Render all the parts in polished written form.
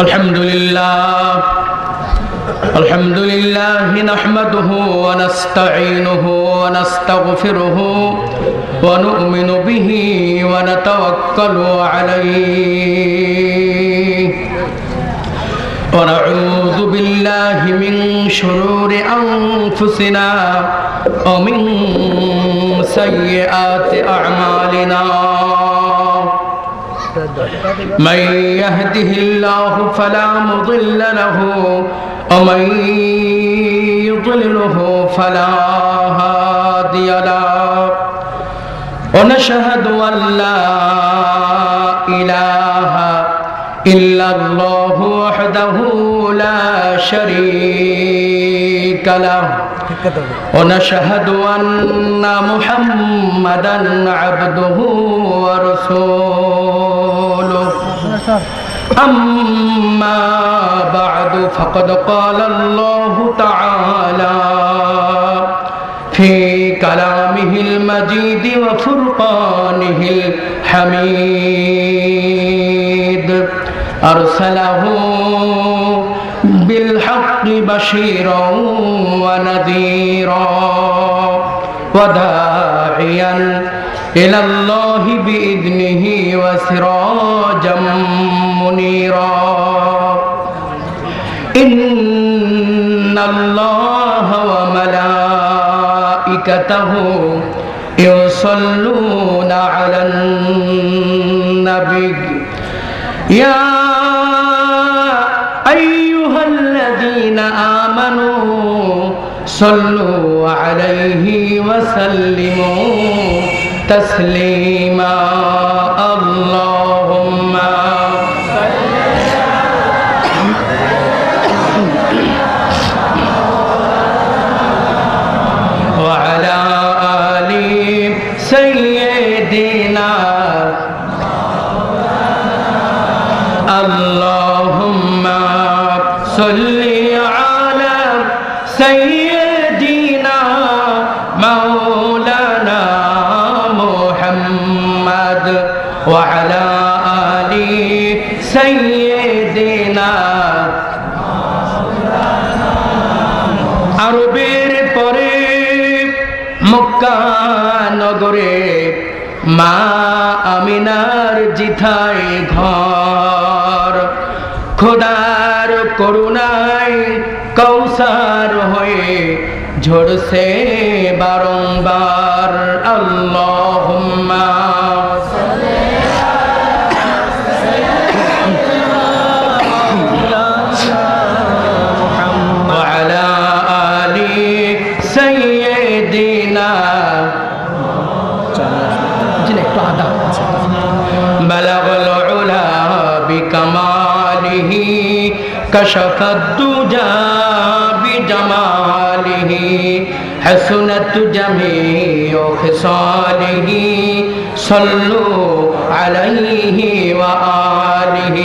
الحمد لله نحمده ونستعينه ونستغفره ونؤمن به ونتوكل عليه ونعوذ بالله من شرور أنفسنا ومن سيئات أعمالنا من يهده الله فلا مضل له ومن يضلله فلا هادي له ونشهد أن لا إله إلا الله وحده لا شريك له ونشهد أن محمدا عبده ورسوله أما بعد فقد قال الله تعالى في كلامه المجيد وفرقانه الحميد أرسله بالحق بشيرا ونذيرا وداعيا إلى الله بإذنه وسراجا منيرا إن الله وملائكته يصلون على النبي يا أيها الذين آمنوا صلوا عليه وسلموا تسليما اللهم وعلى آل سيدنا اللهم صل على سيدنا مولانا محمد وعلى آل سيدنا আরবের পরে মক্কা নগরে মা আমিনার জিথায় ঘর খোদার করুণায় কৌসার হয়ে ঝরছে বারংবার আল্লাহুম্মা وعلى آل سيدنا بلغ العلا بكماله كشف الدجى بجماله حسنت جميع خصاله صلوا عليه وآله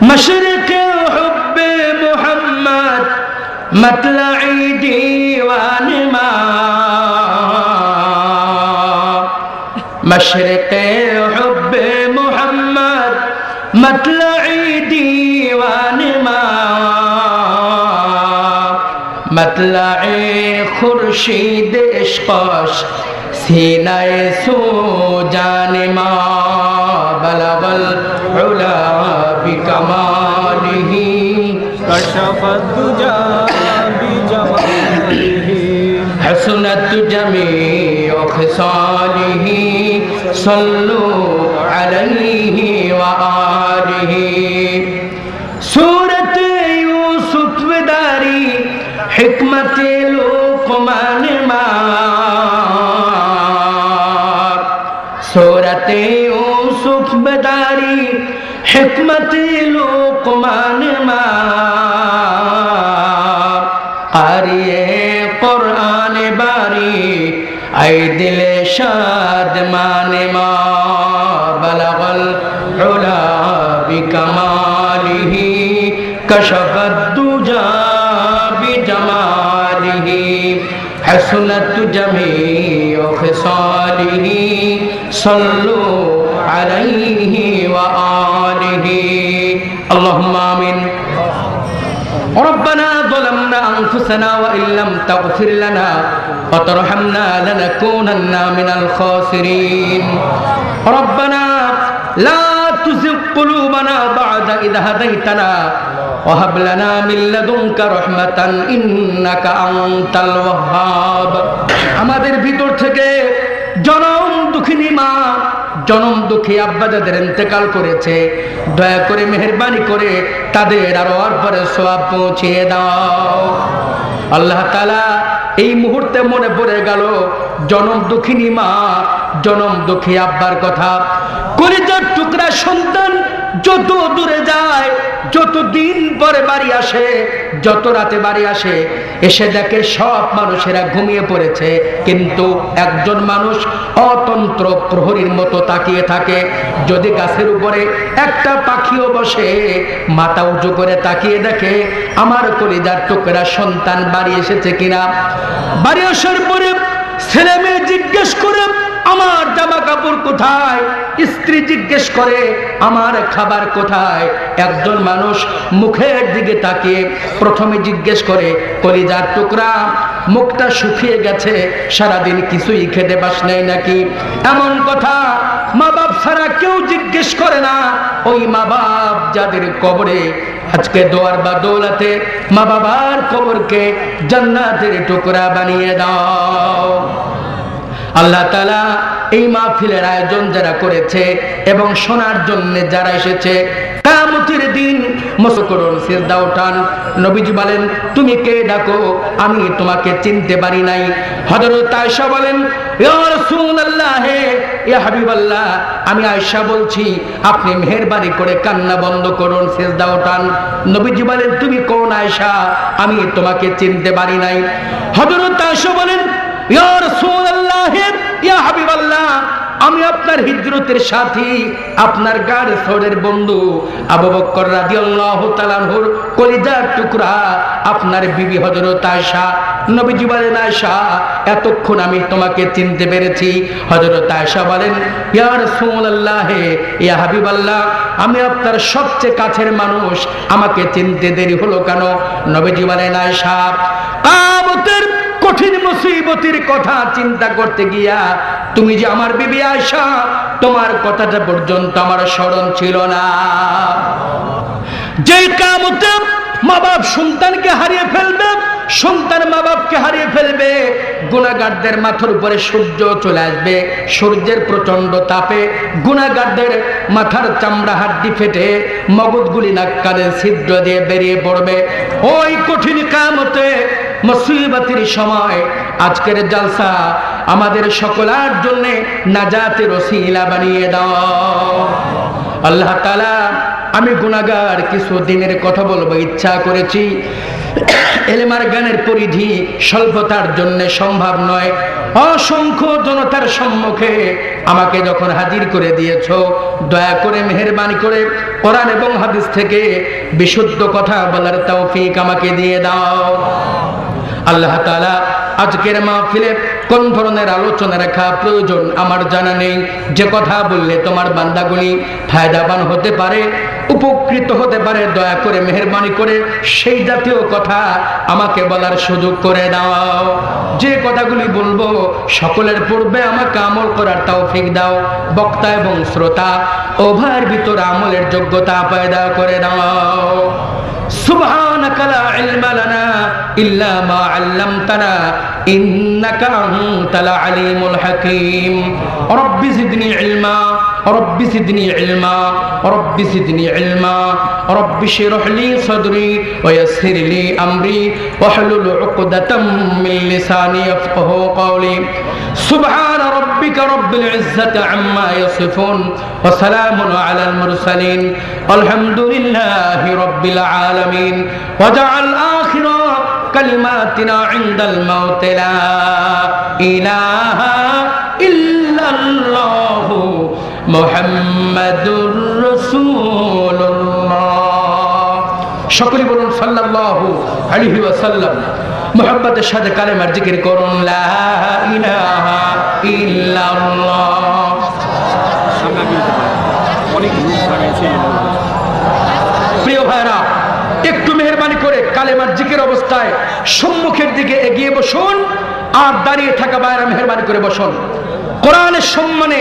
مشرق حب محمد مطلع ديوان ما مشرق حب محمد مطلع ديوان ما مطلع خورشید عشقش سینه سو جان ما بلغ العلا بکماله كشف الدجى بجماله حسنت جميع خصاله صلوا عليه وآله سورة يوسف داری حکمت لقمان ما سورة يوسف بداری حکمت لقمان ما قاریے قرآن باری اے دل شاد مان ما بلغ العلا بکماله کشف الدجى بجماله حسنت جميع خصاله صلوا عليه وآله আল্লাহুম্মা আমিন। ربنا ظلمنا أنفسنا وإن لم تغفر لنا وترحمنا لنكونن من الخاسرين ربنا لا تزغ قلوبنا بعد إذ هديتنا وهب لنا من لدنك رحمة إنك أنت الوهاب আমাদের ভিতর থেকে জনম দুঃখিনী মা, জনম দুঃখী আব্বা যাদের ইন্তেকাল করেছে, দয়া করে মেহেরবানি করে তাদের আরোয়ার পরে সওয়াব পৌঁছিয়ে দাও। আল্লাহ তাআলা এই মুহূর্তে মনে পড়ে গেল জনম দুঃখিনী মা, জনম দুঃখী আব্বার কথা। কলিজার টুকরা সন্তান যত দূরে যায়, যত দিন পরে বাড়ি আসে, যত রাতে বাড়ি আসে, এসে দেখে সব মানুষেরা ঘুমিয়ে পড়েছে, কিন্তু একজন মানুষ অতন্ত্র প্রহরীর মতো তাকিয়ে থাকে। যদি গাছের উপরে একটা পাখিও বসে, মাথা উঁচু করে তাকিয়ে দেখে আমার কলিজার টুকরা সন্তান বাড়ি এসেছে কিনা। বাড়ি আসার পরে ছেলে মেয়ে জিজ্ঞেস করে আমার জামা কাপড় কোথায়, স্ত্রী জিজ্ঞেস করে আমার খাবার কোথায়। একজন মানুষ মুখের দিকে তাকিয়ে প্রথমে জিজ্ঞেস করে কলিজার টুকরা, মুখটা শুকিয়ে গেছে, সারাদিন কিছুই খেতে পাস নাই নাকি। এমন কথা মা বাপ ছাড়া কেউ জিজ্ঞেস করে না। ওই মা বাপ যাদের কবরে আজকে দোয়ার বা দৌলতে মা বাবার কবরকে জান্নাতের টুকরা বানিয়ে দাও। আল্লাহ তাআলা এই মাহফিলের আয়োজন যারা করেছে এবং শোনার জন্য যারা এসেছে, কিয়ামতের দিন মুসকুরুন সিজদা উঠান। নবীজি বলেন তুমি কে ডাকো, আমি তোমাকে চিনতে পারি নাই। হযরত আয়েশা বলেন ইয়া রাসূলুল্লাহ, ইয়া হাবিবাল্লাহ, আমি আয়েশা বলছি আপনি মেহেরবানি করে কান্না বন্ধ করুন, সিজদা উঠান। নবীজি বলেন তুমি কোন আয়েশা, আমি তোমাকে চিনতে পারি নাই। হযরত আয়েশা বলেন ইয়া রাসূলুল্লাহ, ইয়া হাবিবাল্লাহ, আমি আপনার হিজরতের সাথী, আপনার গাড়ি সরের বন্ধু আবু বকর রাদিয়াল্লাহু তাআলা আনহুর কলিজার টুকরা আপনার বিবি হযরত আয়েশা। নবীজি বলেন আয়েশা, এতক্ষণ আমি তোমাকে চিনতে পেরেছি। হযরত আয়েশা বলেন ইয়া রাসূলুল্লাহ, ইয়া হাবিবাল্লাহ, আমি আপনার সবচেয়ে কাছের মানুষ, আমাকে চিনতে দেরি হলো কেন? নবীজি বলেন আয়েশা, কিয়ামতের কঠিন মুসিবতের কথা চিন্তা করতে গিয়া তুমি যে আমার বিবি আয়েশা, তোমার কথাটা পর্যন্ত আমার স্মরণ ছিল না। যে কিয়ামতে মা বাপ সন্তানকে হারিয়ে ফেলবে, সন্তান মা বাপকে হারিয়ে ফেলবে, গুনাহগারদের মাথার উপরে সূর্য চলে আসবে, সূর্যের প্রচন্ড তাপে গুনাহগারদের মাথার চামড়া হাড্ডি ফেটে মগজগুলি নাক কানে ছিদ্র দিয়ে বেরিয়ে পড়বে। ওই কঠিন কিয়ামতে মুসিবতের সময় আজকের জলসা আমাদের সকলের জন্য নাজাতের ওসিলা বানিয়ে দাও। আল্লাহ তাআলা, আমি গুনাহগার, কিছু দিনের কথা বলবো ইচ্ছা করেছি। এলেমার জ্ঞানের পরিধি স্বল্পতার জন্য সম্ভব নয়। অসংখ্য জনতার সম্মুখে আমাকে যখন হাজির করে দিয়েছো, দয়া করে মেহেরবানি করে কোরআন এবং হাদিস থেকে বিশুদ্ধ কথা বলার তৌফিক আমাকে দিয়ে দাও। আল্লাহ তাআলা, আজকের মাহফিলে কোন ধরনের আলোচনা রাখা প্রয়োজন আমার জানা নেই। যে কথা বললে তোমার বান্দাগুলি ফায়দাবান হতে পারে, উপকৃত হতে পারে, দয়া করে মেহেরবানি করে সেই জাতীয় কথা আমাকে বলার সুযোগ করে দাও। যে কথাগুলি বলবো সকলের পূর্বে আমাকে আমল করার তৌফিক দাও। বক্তা এবং শ্রোতা উভয়ের ভিতর আমলের যোগ্যতা পয়দা করে দাও। সুবহানাকা লা ইলমা লানা ইল্লা মা আল্লামতানা ইন্নাকা আনতাল আলিমুল হাকীম। রব্বি জিদনি ইলমা, রব্বি জিদনি ইলমা, রব্বি জিদনি ইলমা, রব্বি শরহ লি সাদরি ওয়া ইয়াসসির লি আমরি ওয়াহলুল উকদাতাম মিন লিসানি ইয়াফকাহু কওলি। সুবহান রাব্বিকা রাব্বিল ইজ্জাতি আম্মা ইয়াসিফুন ওয়া সালামুন আলাল মুরসালিন আলহামদুলিল্লাহি রাব্বিল আলামিন। ওয়াজআল আখিরা কালিমাতিনা ইনদাল মাউত লা ইলাহা ইল্লাল্লাহু মুহাম্মাদুর রাসূলুল্লাহ। সকলে বলুন সাল্লাল্লাহু আলাইহি ওয়াসাল্লাম। মুহাব্বতের সাথে কালেমার জিকির করুন লা ইলাহা ইল্লাল্লাহ। অনেক লোক লাগাইছে। প্রিয় ভাইরা, একটু মেহেরবানি করে কালেমার জিকির অবস্থায় সম্মুখের দিকে এগিয়ে বসুন, আর দাঁড়িয়ে থাকা ভাইরা মেহেরবানি করে বসুন। কোরআনের সম্মানে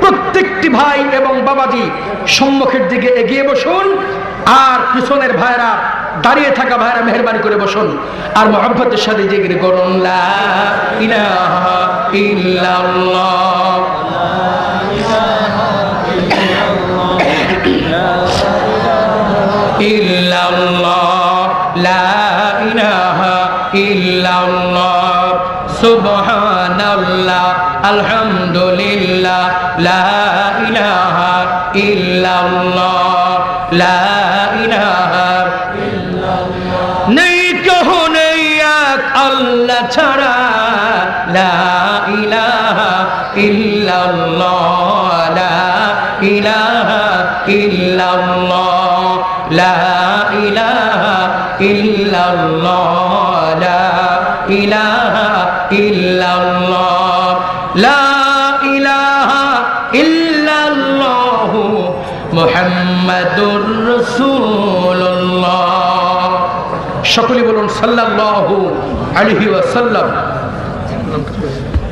প্রত্যেকটি ভাই এবং বাবাজি সম্মুখের দিকে এগিয়ে বসুন, আর পিছনের ভাইরা দাঁড়িয়ে থাকা ভাইরা মেহেরবানি করে বসুন, আর মহব্বতের সাথে জিকির করুন লা ইলাহা ইল্লাল্লাহ। ইল্লাল্লাহ লা ইলাহা ইল্লাল্লাহ সুবহানাল্লাহ আলহামদুলিল্লাহ লা ইলাহা ইল্লাল্লাহ লা ইলাহা ইল্লাল্লাহ নেই কেউ নেই এক আল্লাহ ছাড়া লা ইলাহা ইল্লাল্লাহ লা ইলাহা ইল্লাল্লাহ লা ইলাহা ইল্লাল্লাহ লা ইলাহা ইল্লাল্লাহ লা ইলাহা ইল্লাল্লাহ মুহাম্মাদুর রাসূলুল্লাহ। সকলে বলুন সাল্লাল্লাহু আলাইহি ওয়াসাল্লাম।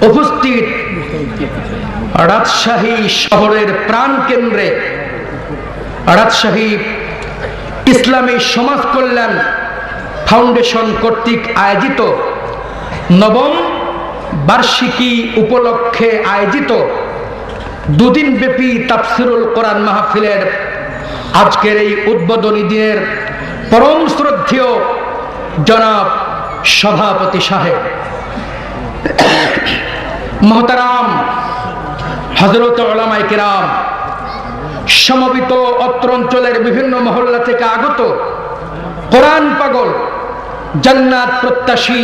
উপস্থিত রাজশাহী শহরের প্রাণকেন্দ্রে রাজশাহী ইসলামী সমাজ কল্যাণ ফাউন্ডেশন কর্তৃক আয়োজিত নবম বার্ষিকী উপলক্ষে আয়োজিত দুদিন ব্যাপী তাফসিরুল কোরআন মাহফিলের আজকের এই উদ্বোধনী দিনের পরম শ্রদ্ধেয় জনাব সভাপতি সাহেব মোহতারাম হযরত উলামায়ে কিরাম, সমবেত অত্র অঞ্চলের বিভিন্ন মহল্লা থেকে আগত কোরআন পাগল জান্নাত প্রত্যাশী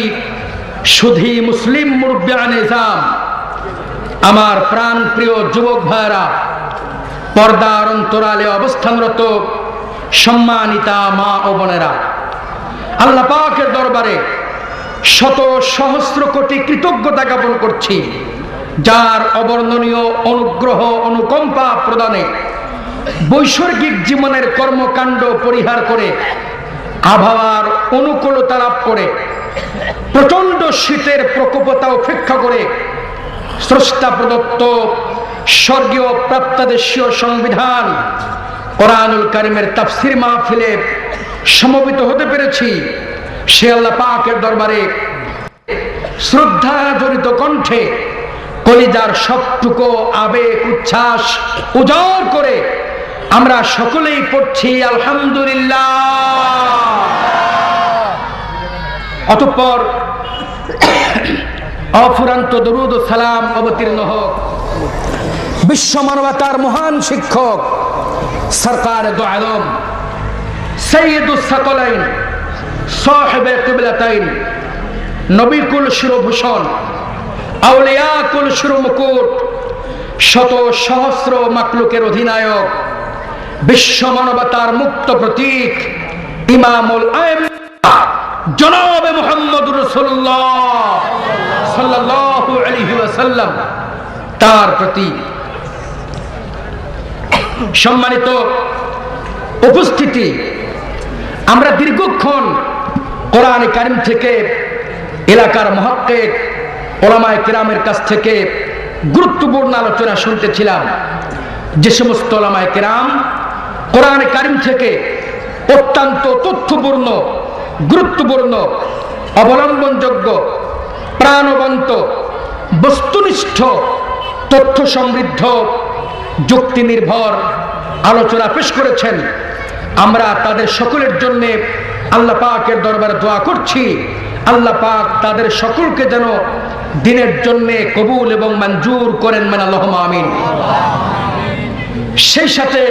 সুধী মুসলিম মুরব্বিয়ানে নিজাম, আমার প্রাণ প্রিয় যুবক ভাইরা, পর্দার অন্তরালে অবস্থানরত সম্মানিতা মা ও বোনেরা, আল্লাহ পাকের দরবারে শত সহস্র কোটি কৃতজ্ঞতা জ্ঞাপন করছি, যার অবর্ণনীয় অনুগ্রহ অনুকম্পা প্রদানে বৈসর্গিক জীবনের কর্মকাণ্ড পরিহার করে আবহাওয়ার অনুকূলতা লাভ করে প্রচন্ড শীতের প্রকোপতা উপেক্ষা করে স্রষ্টা প্রদত্ত স্বর্গীয় প্রাপ্তাদেশীয় সংবিধান কোরআনুল কারীমের তাফসীর মাহফিলে সমবেত হতে পেরেছি। সে আল্লাহ পাকের দরবারে শ্রদ্ধা জড়িত কণ্ঠে কলিজার সবটুকু আবেগ উচ্ছ্বাস উজাড় করে আমরা সকলেই পড়ছি আলহামদুলিল্লাহ। অতঃপর অফুরান্ত দরুদ ও সালাম অবতীর্ণ হোক বিশ্ব মানবতার মহান শিক্ষক সরকার দো আলম সৈয়দুস সাকলাইন সাহেবে কিবলাতাইন নবী কুল শিরোভূষণ আউলিয়া কুল শিরোমুকুট শত সহস্র মাকলুকের অধিনায়ক বিশ্ব মানবতার মুক্ত প্রতীক ইমামুল আইম্মা জনাবে মুহাম্মদুর রাসূলুল্লাহ সাল্লাল্লাহু আলাইহি ওয়াসাল্লাম তার প্রতি সম্মানিত উপস্থিতি, আমরা দীর্ঘক্ষণ কোরআন কারীম থেকে এলাকার মুহাক্কিক উলামায়ে কিরামের কাছ থেকে গুরুত্বপূর্ণ আলোচনা শুনতেছিলাম। যে সমস্ত উলামায়ে কিরাম কোরআন কারীম থেকে অত্যন্ত তথ্যপূর্ণ গুরুত্বপূর্ণ অবলম্বনযোগ্য প্রাণবন্ত বস্তুনিষ্ঠ তথ্য সমৃদ্ধ যুক্তি নির্ভর আলোচনা পেশ করেছেন, আমরা তাদের সকলের জন্য আল্লাহ পাকের দরবারে দোয়া করছি, আল্লাহ পাক তাদের সকলকে যেন দিনের জন্য কবুল এবং মঞ্জুর করেন, মানে আল্লাহুম্মা আমিন। সেই সাথে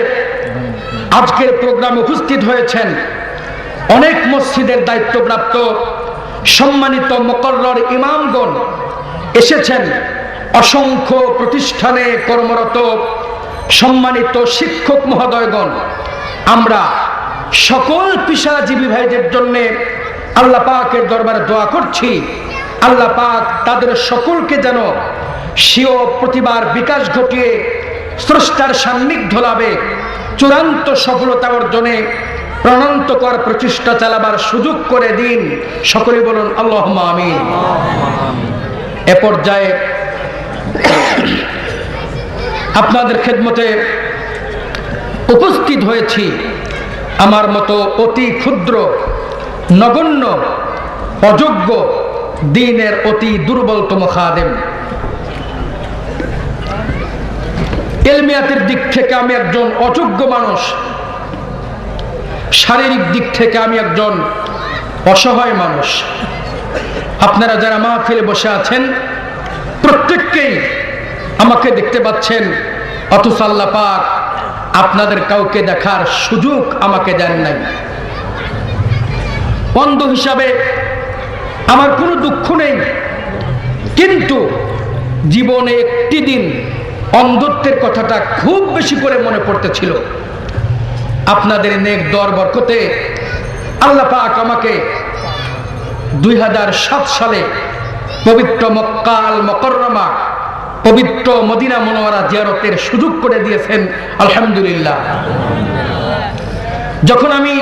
আজকের প্রোগ্রামে উপস্থিত হয়েছেন অনেক মসজিদের দায়িত্বপ্রাপ্ত সম্মানিত মুকররর ইমামগণ, এসেছেন অসংখ্য প্রতিষ্ঠানে কর্মরত সম্মানিত শিক্ষক মহোদয়গণ। আমরা সকল পেশাজীবী ভাইদের জন্য আল্লাহ পাকের দরবারে দোয়া করছি, আল্লাহ পাক তাদের সকলকে যেন স্বীয় প্রতিভার বিকাশ ঘটিয়ে স্রষ্টার সান্নিধ্য লাভে চূড়ান্ত সফলতা অর্জনে প্রাণান্তকর প্রচেষ্টা চালাবার সুযোগ করে দিন। সকলে বলুন আল্লাহুম্মা আমিন। এ পর্যায়ে আপনাদের খেদমতে উপস্থিত হয়েছি আমার মতো অতি ক্ষুদ্র, নগণ্য, অযোগ্য, দ্বীনের অতি দুর্বলতম খাদেম। ইলমিয়াতের দিক থেকে আমি একজন অযোগ্য মানুষ, শারীরিক দিক থেকে আমি একজন অসহায় মানুষ। আপনারা যারা মাহফিলে বসে আছেন প্রত্যেককেই আমাকে দেখতে পাচ্ছেন, অথচ আল্লাহ পাক আপনাদের কাউকে দেখার সুযোগ আমাকে দেন নাই। অন্ধ হিসাবে আমার কোনো দুঃখ নেই, কিন্তু জীবনে একটি দিন অন্ধত্বের কথাটা খুব বেশি করে মনে পড়তেছিল। আপনাদের নেক দর বরকতে আল্লাহ পাক আমাকে 2007 সালে পবিত্র মক্কা আল মুকাররমা, পবিত্র মদিনা মুনাওয়ারা জিয়ারতের সুযোগ করে দিয়েছেন, আলহামদুলিল্লাহ। যখন আমি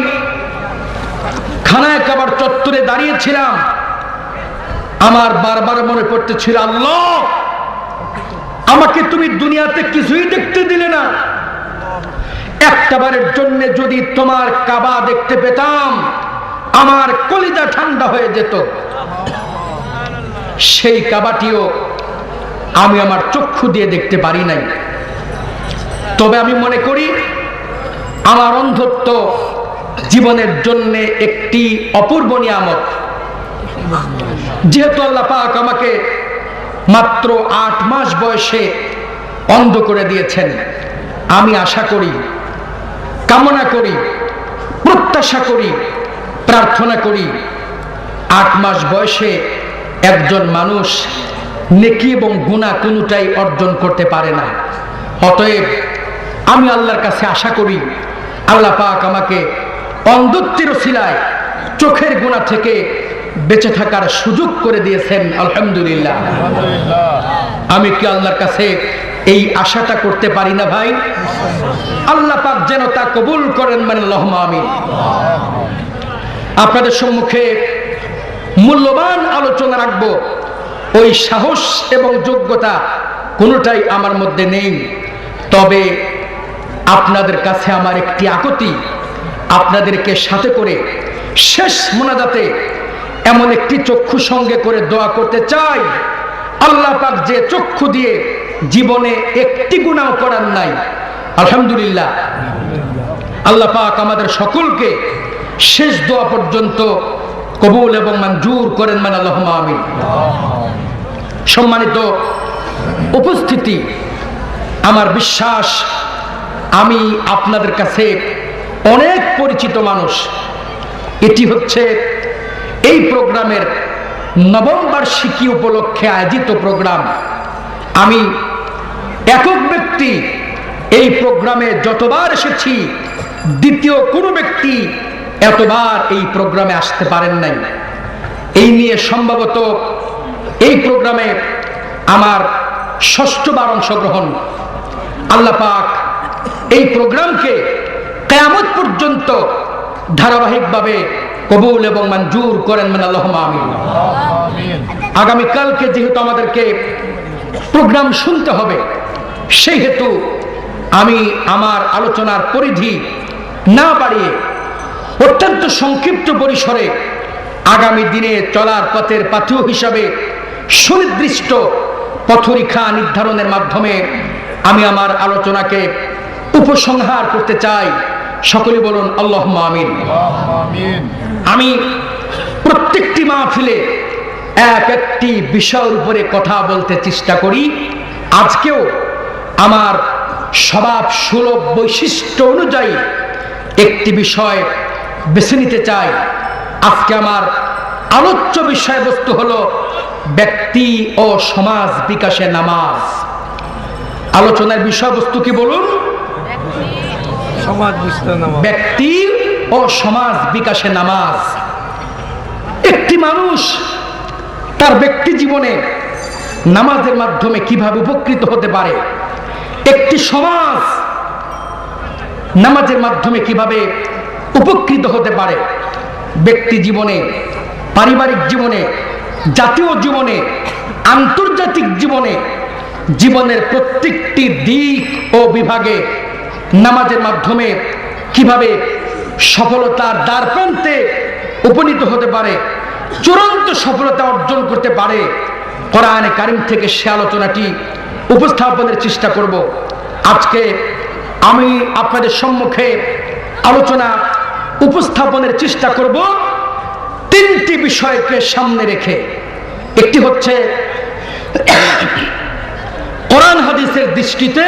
খানায়ে কাবার চত্বরে দাঁড়িয়েছিলাম, আমার বারবার মনে পড়তেছিল, আল্লাহ আমাকে তুমি দুনিয়াতে কিছুই দেখতে দিলে না, একটাবারের জন্য যদি তোমার কাবা দেখতে পেতাম আমার কলিজা ঠান্ডা হয়ে যেত। সেই কাবাটিও আমি আমার চক্ষু দিয়ে দেখতে পারি নাই। তবে আমি মনে করি আমার অন্ধত্ব জীবনের জন্য একটি অপূর্ব নিয়ামত। যেহেতু আল্লাহ পাক আমাকে মাত্র 8 মাস বয়সে অন্ধ করে দিয়েছেন, আমি আশা করি, কামনা করি, প্রত্যাশা করি, প্রার্থনা করি 8 মাস বয়সে একজন মানুষ নেকি এবং গুনাহ কোনোটাই অর্জন করতে পারে না। অতএব আমি আল্লাহর কাছে আশা করি আল্লাহ পাক আমাকে অন্ধত্বের ওসিলায় চোখের গুনাহ থেকে বেঁচে থাকার সুযোগ করে দিয়েছেন, আলহামদুলিল্লাহ। আমি কি আল্লাহর কাছে এই আশাটা করতে পারি না ভাই? আল্লাহ পাক যেন তা কবুল করেন, মানে আল্লাহুম্মা আমিন। আপনাদের সম্মুখে মূল্যবান আলোচনা রাখবো, ওই সাহস এবং যোগ্যতা কোনোটাই আমার মধ্যে নেই। তবে আপনাদের কাছে আমার একটি আকুতি, আপনাদেরকে সাথে করে শেষ মোনাজাতে এমন একটি চক্ষু সঙ্গে করে দোয়া করতে চাই, আল্লাহ পাক যে চক্ষু দিয়ে জীবনে একটি গুনাহ করার নাই, আলহামদুলিল্লাহ, আল্লাহ পাক আমাদের সকলকে শেষ দোয়া পর্যন্ত কবুল এবং মঞ্জুর করেন, মানে আল্লাহুম্মা আমিন। সম্মানিত উপস্থিতি, আমার বিশ্বাস আমি আপনাদের কাছে অনেক পরিচিত মানুষ। এটি হচ্ছে এই প্রোগ্রামের 9ম বার্ষিকী উপলক্ষে আয়োজিত প্রোগ্রাম। আমি একক ব্যক্তি এই প্রোগ্রামে যতবার এসেছি, দ্বিতীয় কোনো ব্যক্তি এতবার এই প্রোগ্রামে আসতে পারেন নাই। এই নিয়ে সম্ভবত এই প্রোগ্রামে আমার 6বার অংশগ্রহণ। আল্লাহ পাক এই প্রোগ্রামকে কিয়ামত পর্যন্ত ধারাবাহিকভাবে কবুল এবং মঞ্জুর করেন, মানে আল্লাহুম্মা আমিন। আগামীকালকে যেহেতু আমাদেরকে প্রোগ্রাম শুনতে হবে, সেই হেতু আমি আমার আলোচনার পরিধি না বাড়িয়ে অত্যন্ত সংক্ষিপ্ত পরিসরে আগামী দিনে চলার পথের পাথেয় হিসাবে সুনির্দিষ্ট পথরেখা নির্ধারণের মাধ্যমে আমি আমার আলোচনাকে উপসংহার করতে চাই। সকলে বলুন আল্লাহুম্মা আমিন। আমি প্রত্যেকটি মাহফিলে এক একটি বিষয়ের উপরে কথা বলতে চেষ্টা করি। আজকেও আমার স্বভাব সুলভ বৈশিষ্ট্য অনুযায়ী একটি বিষয় বেছে নিতে চাই। আজকে আমার আলোচ্য বিষয়বস্তু হলো ব্যক্তি ও সমাজ বিকাশে নামাজ। আলোচনার বিষয়বস্তু কি বলুন? ব্যক্তি ও সমাজ বিকাশে নামাজ। একটি মানুষ তার ব্যক্তি জীবনে নামাজের মাধ্যমে কিভাবে উপকৃত হতে পারে, একটি সমাজ নামাজের মাধ্যমে কিভাবে উপকৃত হতে পারে। ব্যক্তি জীবনে, পারিবারিক জীবনে, জাতীয় জীবনে, আন্তর্জাতিক জীবনে, জীবনের প্রত্যেকটি দিক ও বিভাগে নামাজের মাধ্যমে কিভাবে সফলতার দ্বারপ্রান্তে উপনীত হতে পারে, চূড়ান্ত সফলতা অর্জন করতে পারে, কোরআনে কারিম থেকে সে আলোচনাটি উপস্থাপনের চেষ্টা করব। আজকে আমি আপনাদের সম্মুখে আলোচনা উপস্থাপনের চেষ্টা করব তিনটি বিষয়কে সামনে রেখে। একটি হচ্ছে কোরআন হাদিসের দৃষ্টিতে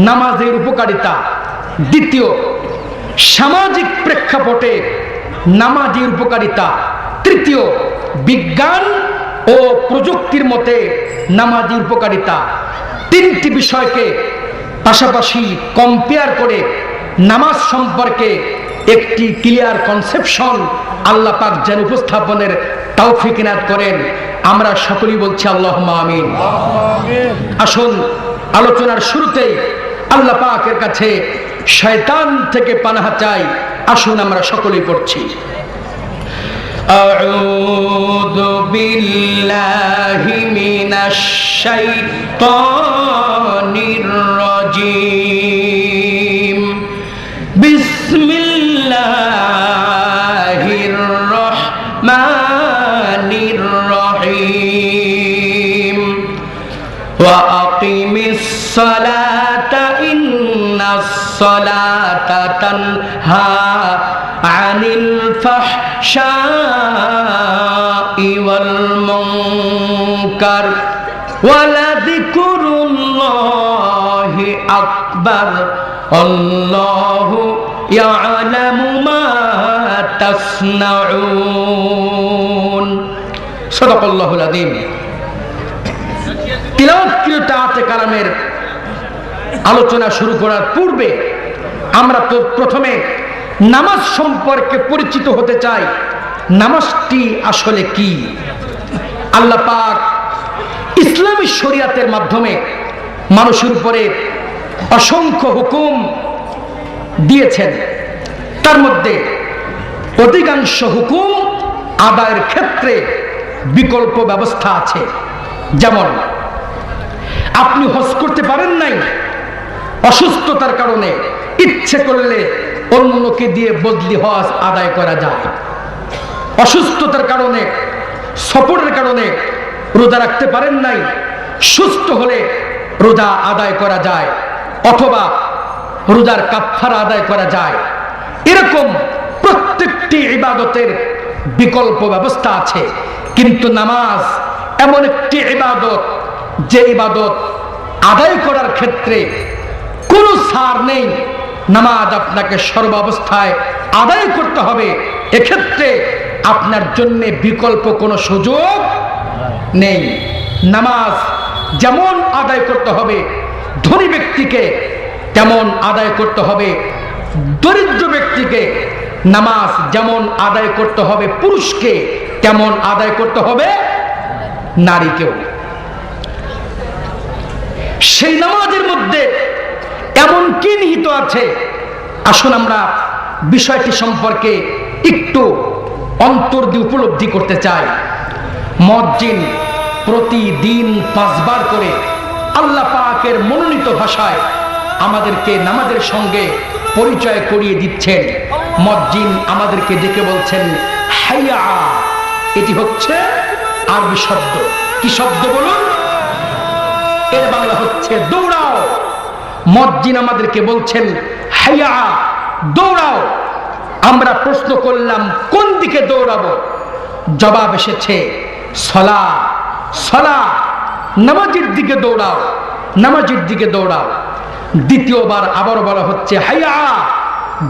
নামাজের উপকারিতা, দ্বিতীয় সামাজিক প্রেক্ষাপটে নামাজের উপকারিতা, তৃতীয় বিজ্ঞান ও প্রযুক্তির মতে নামাজের উপকারিতা। তিনটি বিষয়কে পাশাপাশি কম্পেয়ার করে নামাজ সম্পর্কে একটি ক্লিয়ার কনসেপশন আল্লাহ পাক যেন উপস্থাপনের তৌফিক ইনায়াত করেন, আমরা সকলেই বলছি আল্লাহুম্মা আমিন। আসুন আলোচনার শুরুতেই আল্লাহ পাকের কাছে শয়তান থেকে পানাহ চাই। আসুন আমরা সকলেই পড়ছি। আউযু বিল্লাহি মিনাশ শাইতানির রাজীম। বিসমিল্লাহির রাহমানির রহিম। ওয়া আকিমিস সালাতা ইন্নাস সালাতা তানহা আনিল ফাহশাই ওয়াল মুনকার ওয়া লাযিকরুল্লাহি আকবার। আল্লাহু ইয়ালামু মা তাসনাউন। সাদাকাল্লাহুল আযীম। তিলাওয়াতকৃত আয়াতে কালামের আলোচনা শুরু করার পূর্বে আমরা তো প্রথমে নামাজ সম্পর্কে পরিচিত হতে চাই। নামাজটি আসলে কি? আল্লাহ পাক ইসলামী শরিয়াতের মাধ্যমে মানুষের উপরে অসংখ্য হুকুম দিয়েছেন। তার মধ্যে অধিকাংশ হুকুম আদায়ের ক্ষেত্রে বিকল্প ব্যবস্থা আছে। যেমন আপনি হজ করতে পারেন নাই, অসুস্থতার কারণে ইচ্ছে করলে অন্যকে দিয়ে বদলি হজ আদায় করা যায়। অসুস্থতার কারণে, সফরের কারণে রোজা রাখতে পারেন নাই, সুস্থ হলে রোজা আদায় করা যায়, অথবা রোজার কাফারা আদায় করা যায়। এরকম প্রত্যেকটি ইবাদতের বিকল্প ব্যবস্থা আছে। কিন্তু নামাজ এমন একটি ইবাদত, যে ইবাদত আদায় করার ক্ষেত্রে কোনো ছাড় নেই। নামাজ আপনাকে সর্বাবস্থায় আদায় করতে হবে। এক্ষেত্রে আপনার জন্য বিকল্প কোনো সুযোগ নেই। নামাজ যেমন আদায় করতে হবে ধনী ব্যক্তিকে, তেমন আদায় করতে হবে দরিদ্র ব্যক্তিকে। নামাজ যেমন আদায় করতে হবে পুরুষকে, তেমন আদায় করতে হবে নারীকেও। সেই নামাজের মধ্যে এমন কি নিহিত আছে, আসুন আমরা বিষয়টি সম্পর্কে একটু অন্তর দিয়ে উপলব্ধি করতে চাই। মুয়াজ্জিন প্রতিদিন 5 বার করে আল্লাহ পাকের মনোনীত ভাষায় আমাদেরকে নামাজের সঙ্গে পরিচয় করিয়ে দিচ্ছেন। মুয়াজ্জিন আমাদেরকে ডেকে বলছেন হাইয়া। এটি হচ্ছে আরবি শব্দ। কি শব্দ বলুন? এর বাংলা হচ্ছে দৌড়াও। মুয়াজ্জিন আমাদেরকে বলছেন হাইয়া, দৌড়াও। আমরা প্রশ্ন করলাম কোন দিকে দৌড়াবো? জবাব এসেছে সালাহ, সালাহ, নামাজের দিকে দৌড়াও, নামাজের দিকে দৌড়াও। দ্বিতীয়বার আবার বলা হচ্ছে হাইয়া,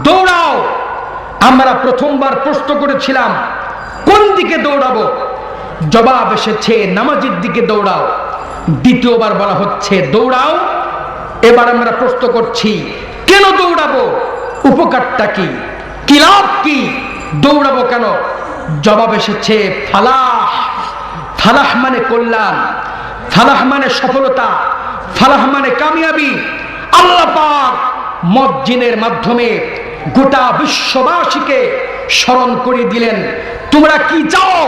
দৌড়াও। আমরা প্রথমবার প্রশ্ন করেছিলাম কোন দিকে দৌড়াবো? জবাব এসেছে নামাজের দিকে দৌড়াও। দ্বিতীয়বার বলা হচ্ছে দৌড়াও। এবার আমরা প্রশ্ন করছি কেন দৌড়াবো? উপকারটা কি? কি লাভ কি? দৌড়াবো কেন? জবাব এসেছে ফালাহ। ফালাহ মানে কল্যাণ, ফালাহ মানে সফলতা, ফালাহ মানে কামিয়াবি। আল্লাহ পাক মুয়াজ্জিনের মাধ্যমে গোটা বিশ্ববাসীকে স্মরণ করিয়ে দিলেন, তোমরা কি চাও?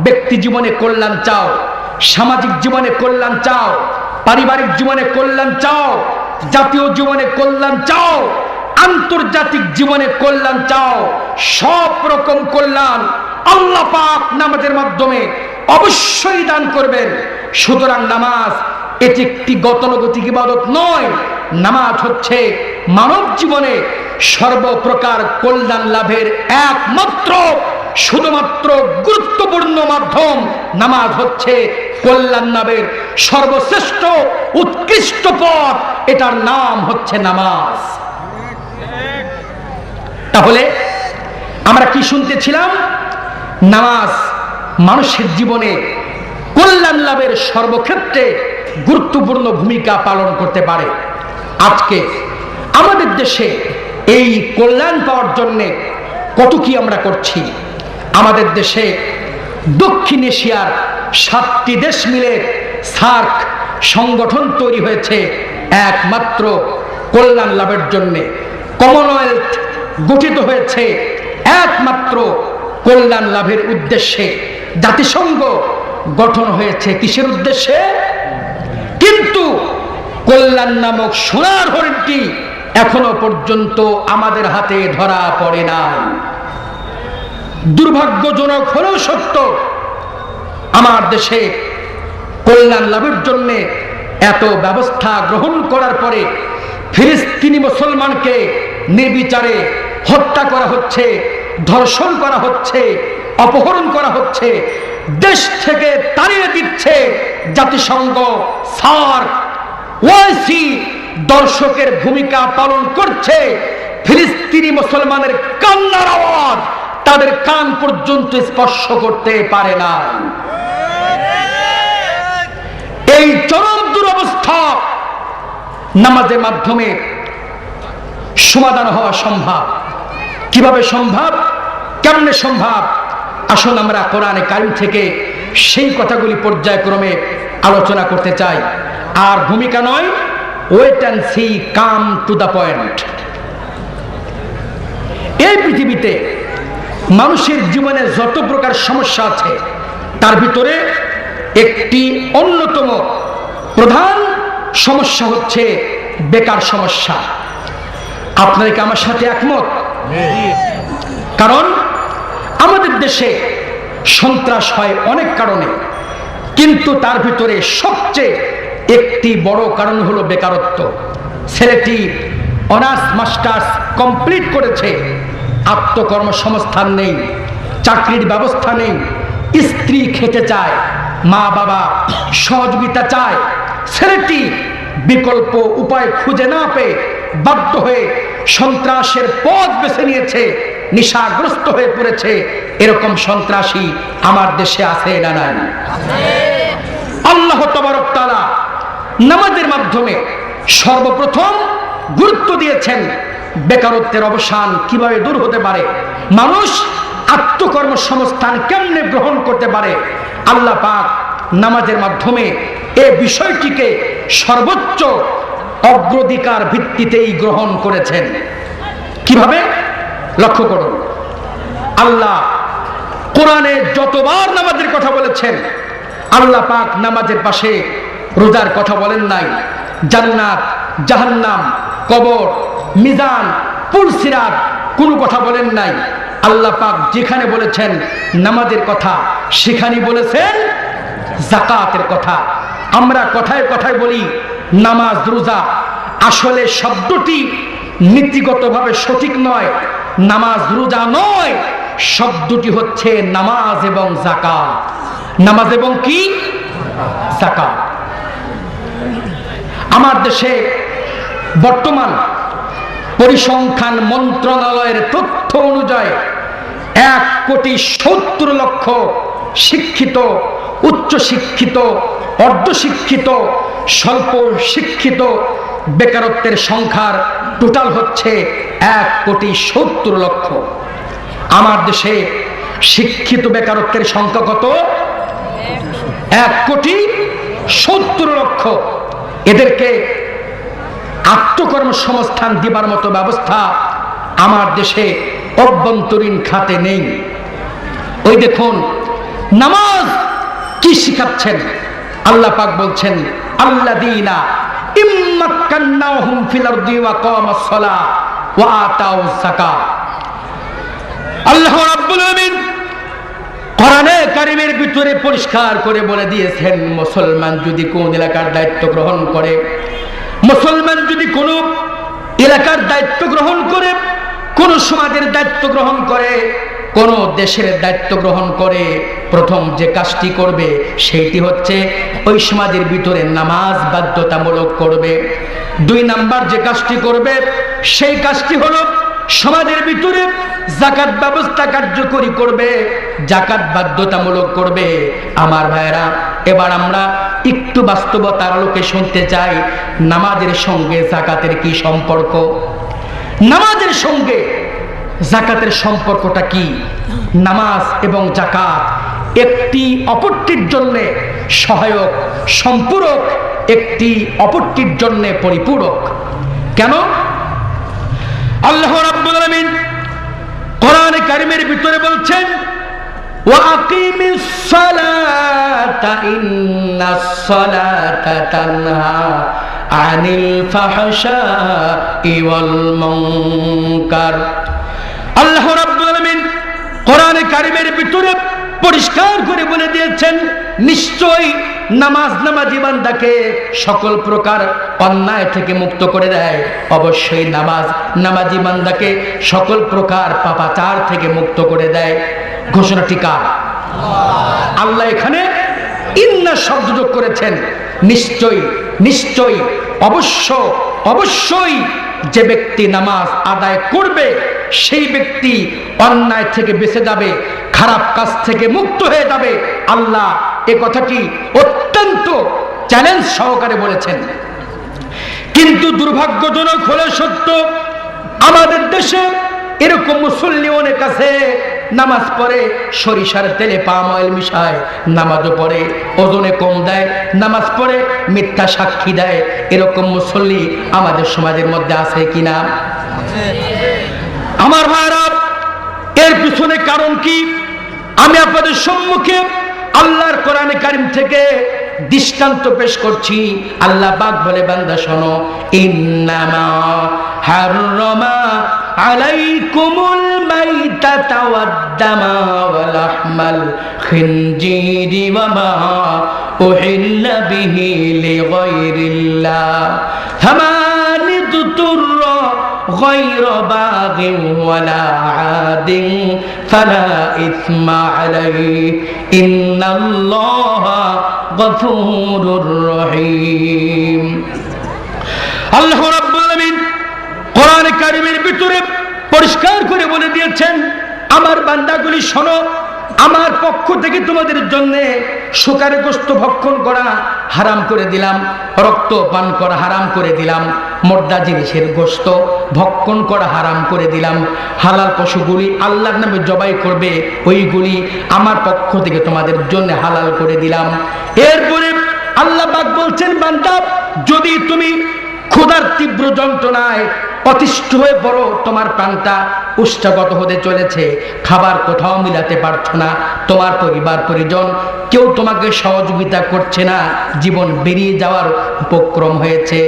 ব্যক্তি জীবনে কল্যাণ চাও, সামাজিক জীবনে কল্যাণ চাও, পারিবারিক জীবনে কল্যাণ চাও, জাতীয় জীবনে কল্যাণ চাও, আন্তর্জাতিক জীবনে কল্যাণ চাও, সব রকম কল্যাণ আল্লাহ পাক নামাজের মাধ্যমে অবশ্যই দান করবেন। সুতরাং নামাজ এটি একটি গতানুগতিক ইবাদত নয়, নামাজ হচ্ছে মানব জীবনে সর্বপ্রকার কল্যাণ লাভের একমাত্র শুধুমাত্র গুরুত্বপূর্ণ মাধ্যম। নামাজ হচ্ছে কল্যাণ লাভের সর্বশ্রেষ্ঠ উৎকৃষ্ট পথ, এটার নাম হচ্ছে নামাজ। তাহলে আমরা কি শুনতেছিলাম? নামাজ মানুষের জীবনে কল্যাণ লাভের সর্বক্ষেত্রে গুরুত্বপূর্ণ ভূমিকা পালন করতে পারে। আজকে আমাদের দেশে এই কল্যাণ পাওয়ার জন্য কত কি আমরা করছি। আমাদের দেশে দক্ষিণ এশিয়ার 7টি দেশ মিলে সার্ক সংগঠন তৈরি হয়েছে একমাত্র কল্যাণ লাভের জন্য। কমনওয়েলথ গঠিত হয়েছে একমাত্র কল্যাণ লাভের উদ্দেশ্যে। জাতিসংঘ গঠন হয়েছে কিসের উদ্দেশ্যে? কিন্তু কল্যাণ নামক সোনার হরিণটি এখনো পর্যন্ত আমাদের হাতে ধরা পড়ে নাই। দুর্ভাগ্যজনক হলেও সত্য, আমার দেশে কল্যাণ লাভের জন্য এত ব্যবস্থা গ্রহণ করার পরে ফিলিস্তিনি মুসলমানকে নির্বিচারে হত্যা করা হচ্ছে, ধর্ষণ করা হচ্ছে, অপহরণ করা হচ্ছে, দেশ থেকে তাড়িয়ে দিচ্ছে জাতিসংঘ, সার্ক, ওআইসি দর্শকের ভূমিকা পালন করছে। ফিলিস্তিনি মুসলমানের কান্নার আওয়াজ তাদের কান পর্যন্ত স্পর্শ করতে পারে না। এই চরম দুরবস্থা নামাজের মাধ্যমে সমাধান হওয়া সম্ভব। কিভাবে সম্ভব? কেমনে সম্ভব? আসুন আমরা কোরআনে কারিম থেকে সেই কথাগুলি পর্যায়ক্রমে আলোচনা করতে চাই। আর ভূমিকা নয়, wait and see, come to the point. এই পৃথিবীতে মানুষের জীবনে যত প্রকার সমস্যা আছে তার ভিতরে একটি অন্যতম প্রধান সমস্যা হচ্ছে বেকার সমস্যা। আপনারা কি আমার সাথে একমত? কারণ আমাদের দেশে সন্ত্রাস হয় অনেক কারণে, কিন্তু তার ভিতরে সবচেয়ে একটি বড় কারণ হলো বেকারত্ব। ছেলেটি অনার্স মাস্টার্স কমপ্লিট করেছে, আত্মকর্মসংস্থান নেই, চাকরির ব্যবস্থা নেই, স্ত্রী খেতে চায়, মা বাবা সহযোগিতা চায়, ছেলেটি বিকল্প উপায় খুঁজে না পেয়ে বাধ্য হয়ে সন্ত্রাসের পথ বেছে নিয়েছে, নেশাগ্রস্ত হয়ে পড়েছে। এরকম সন্ত্রাসী আমার দেশে আছে না নাই? আল্লাহ তাবারক তাআলা নামাজের মাধ্যমে সর্বপ্রথম গুরুত্ব দিয়েছেন বেকারত্বের অবসান কিভাবে দূর হতে পারে, মানুষ আত্মকর্মসংস্থান কেমনে গ্রহণ করতে পারে। আল্লাহ পাক নামাজের মাধ্যমে এই বিষয়টিকে সর্বোচ্চ অগ্রাধিকার ভিত্তিতেই গ্রহণ করেছেন। কিভাবে? লক্ষ্য করুন, আল্লাহ কোরআনে যতবার নামাজের কথা বলেছেন, আল্লাহ পাক নামাজের পাশে রোজার কথা বলেন নাই, জান্নাত, জাহান্নাম, কবর, মিজান, পুলসিরাত কোনো কথা বলেন নাই। আল্লাহ পাক যেখানে বলেছেন নামাজের কথা, সেখানেই বলেছেন যাকাতের কথা। আমরা কথায় কথায় বলি নামাজ, রোজা, আসলে শব্দটি নীতিগতভাবে সঠিক নয়। নামাজ রোজা নয়, শব্দটি হচ্ছে নামাজ এবং যাকাত। নামাজ এবং কি? যাকাত। আমার দেশে বর্তমান পরিসংখ্যান মন্ত্রণালয়ের তথ্য অনুযায়ী 1,70,00,000 শিক্ষিত, উচ্চশিক্ষিত, অর্ধশিক্ষিত, স্বল্প শিক্ষিত বেকারত্বের সংখ্যার টোটাল হচ্ছে 1,70,00,000। আমার দেশে শিক্ষিত বেকারত্বের সংখ্যা কত? 1,70,00,000। এদেরকে আত্মকর্মসংস্থান দিবার মতো ব্যবস্থা আমার দেশে অভ্যন্তরীণ খাতে নেই। ওই দেখুন নামাজ কি শিখাচ্ছেন, আল্লাহ পাক বলছেন আল্লাযীনা ইম্মাক্কান্নাহুম ফিল আরদি ওয়া আকামাস সালাহ ওয়া আতাউজ যাকাত। আল্লাহ রাব্বুল আলামিন কোরআনে কারীমের ভিতরে পরিষ্কার করে বলে দিয়েছেন, মুসলমান যদি কোন এলাকার দায়িত্ব গ্রহণ করে, মুসলমান যদি কোন এলাকার দায়িত্ব গ্রহণ করে, কোন সমাজের দায়িত্ব গ্রহণ করে, কোন দেশের দায়িত্ব গ্রহণ করে, প্রথম যে কাজটি করবে সেইটি হচ্ছে ওই সমাজের ভিতরে নামাজ বাধ্যতামূলক করবে। 2 নাম্বার যে কাজটি করবে সেই কাজটি হলো সমাজের ভিতরে যাকাত ব্যবস্থা কার্যকরী করবে, যাকাত বাধ্যতামূলক করবে। আমার ভাইরা, এবার আমরা একটু বাস্তবতার আলোকে শুনতে চাই, নামাজের সঙ্গে যাকাতের কি সম্পর্ক? নামাজের সঙ্গে যাকাতের সম্পর্কটা কি? নামাজ এবং যাকাত একটি অপরটির জন্য সহায়ক, সম্পূরক, একটি অপরটির জন্য পরিপূরক। কেন? আল্লাহ রাব্বুল আলামিন কোরআনে কারীমের ভিতরে বলছেন ওয়া আকিমিস সালাতা ইন্নাস সালাতা তানহা আনিল ফাহশাই ওয়াল মুনকার। আল্লাহ রাব্বুল আলামিন কোরআনে কারীমের ভিতরে পরিষ্কার করে বলে দিয়েছেন, নিশ্চয়ই নামাজ নামাজি বান্দাকে সকল প্রকার অন্যায় থেকে মুক্ত করে দেয়। অবশ্যই নামাজ নামাজি বান্দাকে সকল প্রকার পাপাচার থেকে মুক্ত করে দেয়। ঘোষণাটি কার? আল্লাহ এখানে ইন্না শব্দ যোগ করেছেন। নিশ্চয়ই, নিশ্চয়ই, অবশ্যই যে ব্যক্তি নামাজ আদায় করবে সেই ব্যক্তি অন্যায় থেকে বেঁচে যাবে, খারাপ কাজ থেকে মুক্ত হয়ে যাবে। আল্লাহ এ কথাটি অত্যন্ত চ্যালেঞ্জ সহকারে বলেছেন। কিন্তু দুর্ভাগ্যজনক হলে সত্য, আমাদের দেশে এরকম মুসল্লি অনেক আছে, নামাজ পড়ে সরিষার তেলে পাম অয়েল মিশায়, নামাজও পড়ে ওজনে কম দেয়, নামাজ পড়ে মিথ্যা সাক্ষী দেয়। এরকম মুসল্লি আমাদের সমাজের মধ্যে আছে কিনা? আমার ভাইরা, এর পিছনে কারণ কি? আমি আপনাদের সম্মুখে আল্লাহর কোরআনে কারীম থেকে দৃষ্টান্ত পেশ করছি। আল্লাহ পাক বলে, বান্দা শোনো, ইন্নামা হাররামা আলাইকুমুল মাইতাতা ওয়াদ-দামা ওয়া লাহমাল খিনজিরি ওয়া মা উহিল্লা বিহি লিগায়রিল্লাহ ফামানি তুররা গায়রা বাগিন ওয়ালা আদিন ফালা ইসমা আলাইহি ইন্নাল্লাহা গফুরুর রহিম। আল্লাহ রাব্বুল আলামিন কোরআনে কারীমের ভিতরে পরিষ্কার করে বলে দিয়েছেন, আমার বান্দাগুলি শোনো, আমার পক্ষ থেকে তোমাদের জন্য শুকরের গোশত ভক্ষণ করা হারাম করে দিলাম, রক্ত পান করা হারাম করে দিলাম, মুর্দা জিনিসের গোশত ভক্ষণ করা হারাম করে দিলাম। হালাল পশুগুলি আল্লাহর নামে জবাই করবে, ওইগুলি আমার পক্ষ থেকে তোমাদের জন্য হালাল করে দিলাম। এরপরে আল্লাহ পাক বলছেন, বান্দা যদি তুমি ক্ষুধার তীব্র যন্ত্রণায় অতিষ্ঠ হয়ে পড়ো, তোমার প্রাণটা উষ্টাগত হতে চলেছে, খাবার কোথাও মিলাতে পারছো না, তোমার পরিবার পরিজন কেউ তোমাকে সহযোগিতা করছে না, জীবন বেরিয়ে যাওয়ার উপক্রম হয়েছে,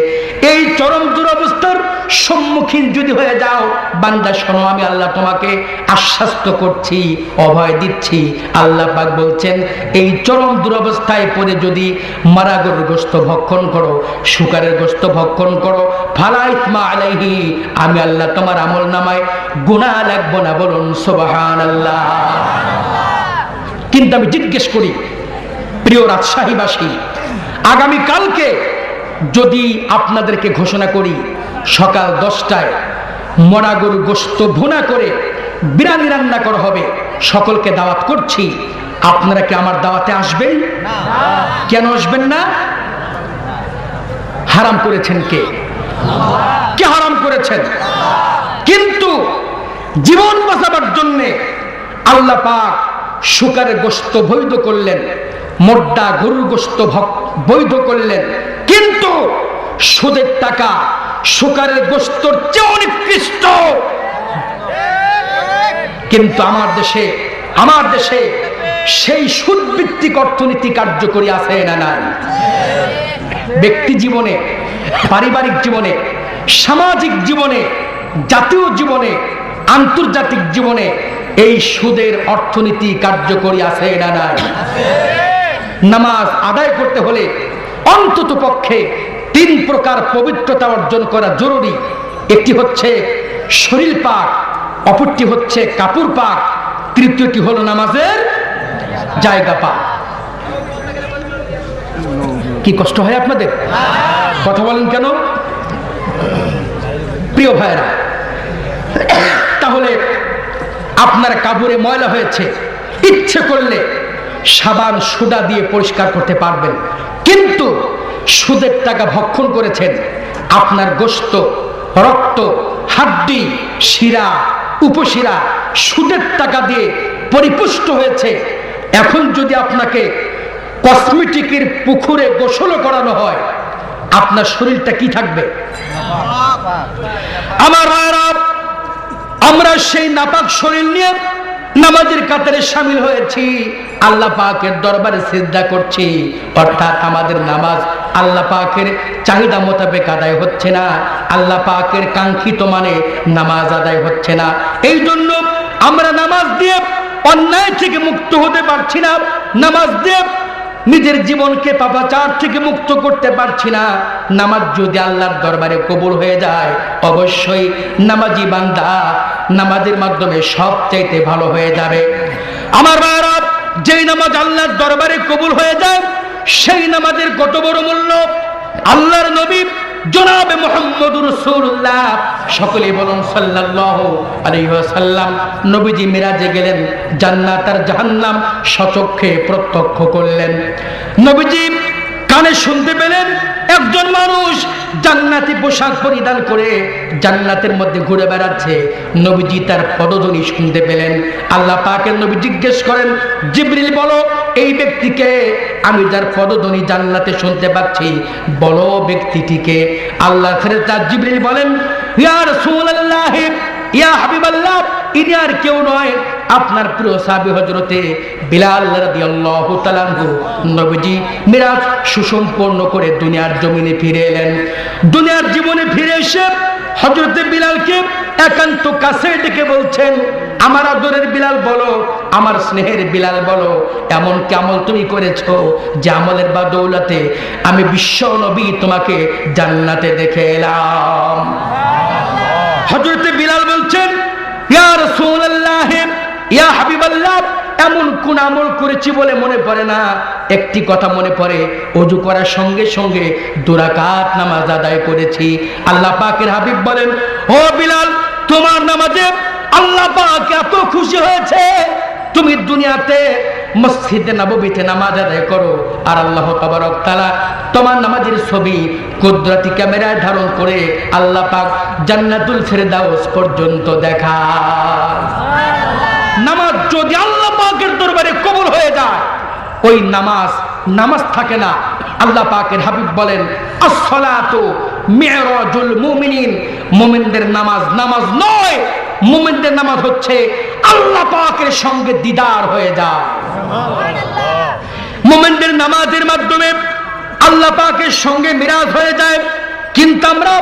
এই চরম দুরবস্থার সম্মুখীন যদি হয়ে যাও, বান্দা শোনো, আমি আল্লাহ তোমাকে আশ্বস্ত করছি, অভয় দিচ্ছি। আল্লাহ পাক বলছেন, এই চরম দুরবস্থায় পড়ে যদি মারা গরুর গোশত ভক্ষণ করো, শুকরের গোশত ভক্ষণ করো, ফালা ইসমা আলাইহি, আমি আল্লাহ তোমার আমল নামায় গুনাহ লাগবো না। বলুন সুবহানাল্লাহ। কিন্তু আমি জিজ্ঞেস করি, প্রিয় রাজশাহীবাসী, আগামী কালকে যদি আপনাদেরকে ঘোষণা করি সকাল 10টায় মরা গরুর গোশত ভুনা করে বিরিয়ানি রান্না করা হবে, সকলকে দাওয়াত করছি, আপনারা কি আমার দাওয়াতে আসবেন? কেন আসবেন না? হারাম করেছেন কে? কে হারাম করেছেন? কিন্তু জীবন বাঁচাবার জন্য আল্লাহ পাক শুকরের গোশত বৈধ করলেন, মোর্দা গরুর গোশত বৈধ করলেন, কিন্তু সুদের টাকা শুকরের গোশতর চেয়ে নিকৃষ্ট কিন্তু আমার দেশে সেই সুদভিত্তিক অর্থনীতি কার্যকরী আছে না নাই? ব্যক্তি জীবনে, পারিবারিক জীবনে, সামাজিক জীবনে, জাতীয় জীবনে, আন্তর্জাতিক জীবনে এই সুদের অর্থনীতি কার্যকরী আছে না নাই? নামাজ আদায় করতে হলে অন্তত পক্ষে 3 প্রকার পবিত্রতা অর্জন করা জরুরি। একটি হচ্ছে শরীর পাক, অপরটি হচ্ছে কাপড় পাক, তৃতীয়টি হলো নামাজের জায়গা পাক। কি কষ্ট হয় আপনাদের? কথা বলেন কেন? প্রিয় ভাইরা, তাহলে আপনার কাপড়ে ময়লা হয়েছে, ইচ্ছে করলে সাবান সোডা দিয়ে পরিষ্কার করতে পারবেন, কিন্তু সুদের টাকা ভক্ষণ করেছেন, আপনার গোশত, রক্ত, হাড্ডি, শিরা, উপশিরা সুদের টাকা দিয়ে পরিপুষ্ট হয়েছে। এখন যদি আপনাকে কসমেটিকের পুকুরে গোসল করানো হয়, আপনার শরীরটা কি থাকবে? আমার ভাইরা, আমরা সেই নাপাক শরীর নিয়ে নামাজের কাতারে শামিল হয়েছি, আল্লাহ পাকের দরবারে সিজদা করছি, অর্থাৎ আমাদের নামাজ আল্লাহ পাকের চাহিদা মোতাবেক আদায় হচ্ছে না, আল্লাহ পাকের কাঙ্ক্ষিত মানে নামাজ আদায় হচ্ছে না। এই জন্য আমরা নামাজ দিয়ে অন্যায় থেকে মুক্ত হতে পারছি না, নামাজ দিয়ে নিজের জীবনকে পাপাচার থেকে মুক্ত করতে পারছি না। নামাজ যদি আল্লাহর দরবারে কবুল হয়ে যায়, অবশ্যই নামাজি বান্দা নামাজের মাধ্যমে সবচাইতে ভালো হয়ে যাবে। আমার ভাইরা, যেই নামাজ আল্লাহর দরবারে কবুল হয়ে যায়, সেই নামাজের কত বড় মূল্য! আল্লাহর নবী জনাবে মুহাম্মদুর রাসূলুল্লাহ, সকলেই বলুন সাল্লাল্লাহু আলাইহি ওয়াসাল্লাম, নবীজি মিরাজে গেলেন, জান্নাত আর জাহান্নাম স্বচক্ষে প্রত্যক্ষ করলেন। নবীজি কানে শুনতে পেলেন একজন মানুষ জান্নাতি পোশাক পরিধান করে জান্নাতের মধ্যে ঘুরে বেড়াচ্ছে। নবীজি তার পদধ্বনি শুনতে পেলেন। আল্লাহ পাকের নবী জিজ্ঞেস করেন, জিবরিল বলো এই ব্যক্তিকে, আমি যার পদধ্বনি জান্নাতে শুনতে পাচ্ছি, বলো ব্যক্তিটিকে। আল্লাহ ফেরেশতা জিবরিল বলেন, ইয়া রাসূলুল্লাহ, ইয়া হাবিবাল্লাহ, ইনি আর কেউ নয়, আপনার প্রিয় সাহাবী হযরতে বিলাল রাদিয়াল্লাহু তাআলা আনহু। নবীজি মিরাজ সুসম্পন্ন করে দুনিয়ার জমিনে ফিরে এলেন। দুনিয়ার জীবনে ফিরে এসে হযরতে বিলালকে একান্ত কাছে ডেকে বলছেন, আমার আদরের বিলাল বলো, আমার স্নেহের বিলাল বলো, এমন কি আমল তুমি করেছো যে আমলের বদৌলতে আমি বিশ্ব নবী তোমাকে জান্নাতে দেখে এলাম? হযরতে বিলাল বলছেন, ইয়া রাসূলুল্লাহ, ইয়া হাবিবাল্লাহ, এমন কোন আমল করেছি বলে মনে পড়ে না, একটি কথা মনে পড়ে, ওযু করার সঙ্গে সঙ্গে 2 রাকাত নামাজ আদায় করেছি। আল্লাহ পাকের হাবিব বলেন, ও বিলাল, তোমার নামাজে আল্লাহ পাক এত খুশি হয়েছে, তুমি দুনিয়াতে মসজিদে নববীতে নামাজ আদায় করো, আর আল্লাহ তাবারক তাআলা তোমার নামাজের ছবি কুদরতি ক্যামেরায় ধারণ করে আল্লাহ পাক জান্নাতুল ফেরদাউস পর্যন্ত দেখায়। নামাজ যদি আল্লাহ পাকের দরবারে কবুল হয়ে যায়, ওই নামাজ থাকে না। আল্লাহ পাকের হাবিব বলেন, as-salatu মি'রাজুল মুমিনিন, মুমিনদের নামাজ নয়, মুমিনদের নামাজ হচ্ছে আল্লাহ পাকের সঙ্গে দিদার হয়ে যায়। মুমিনদের নামাজের মাধ্যমে আল্লাহ পাকের সঙ্গে মিরাজ হয়ে যায়। কিন্তু আমরা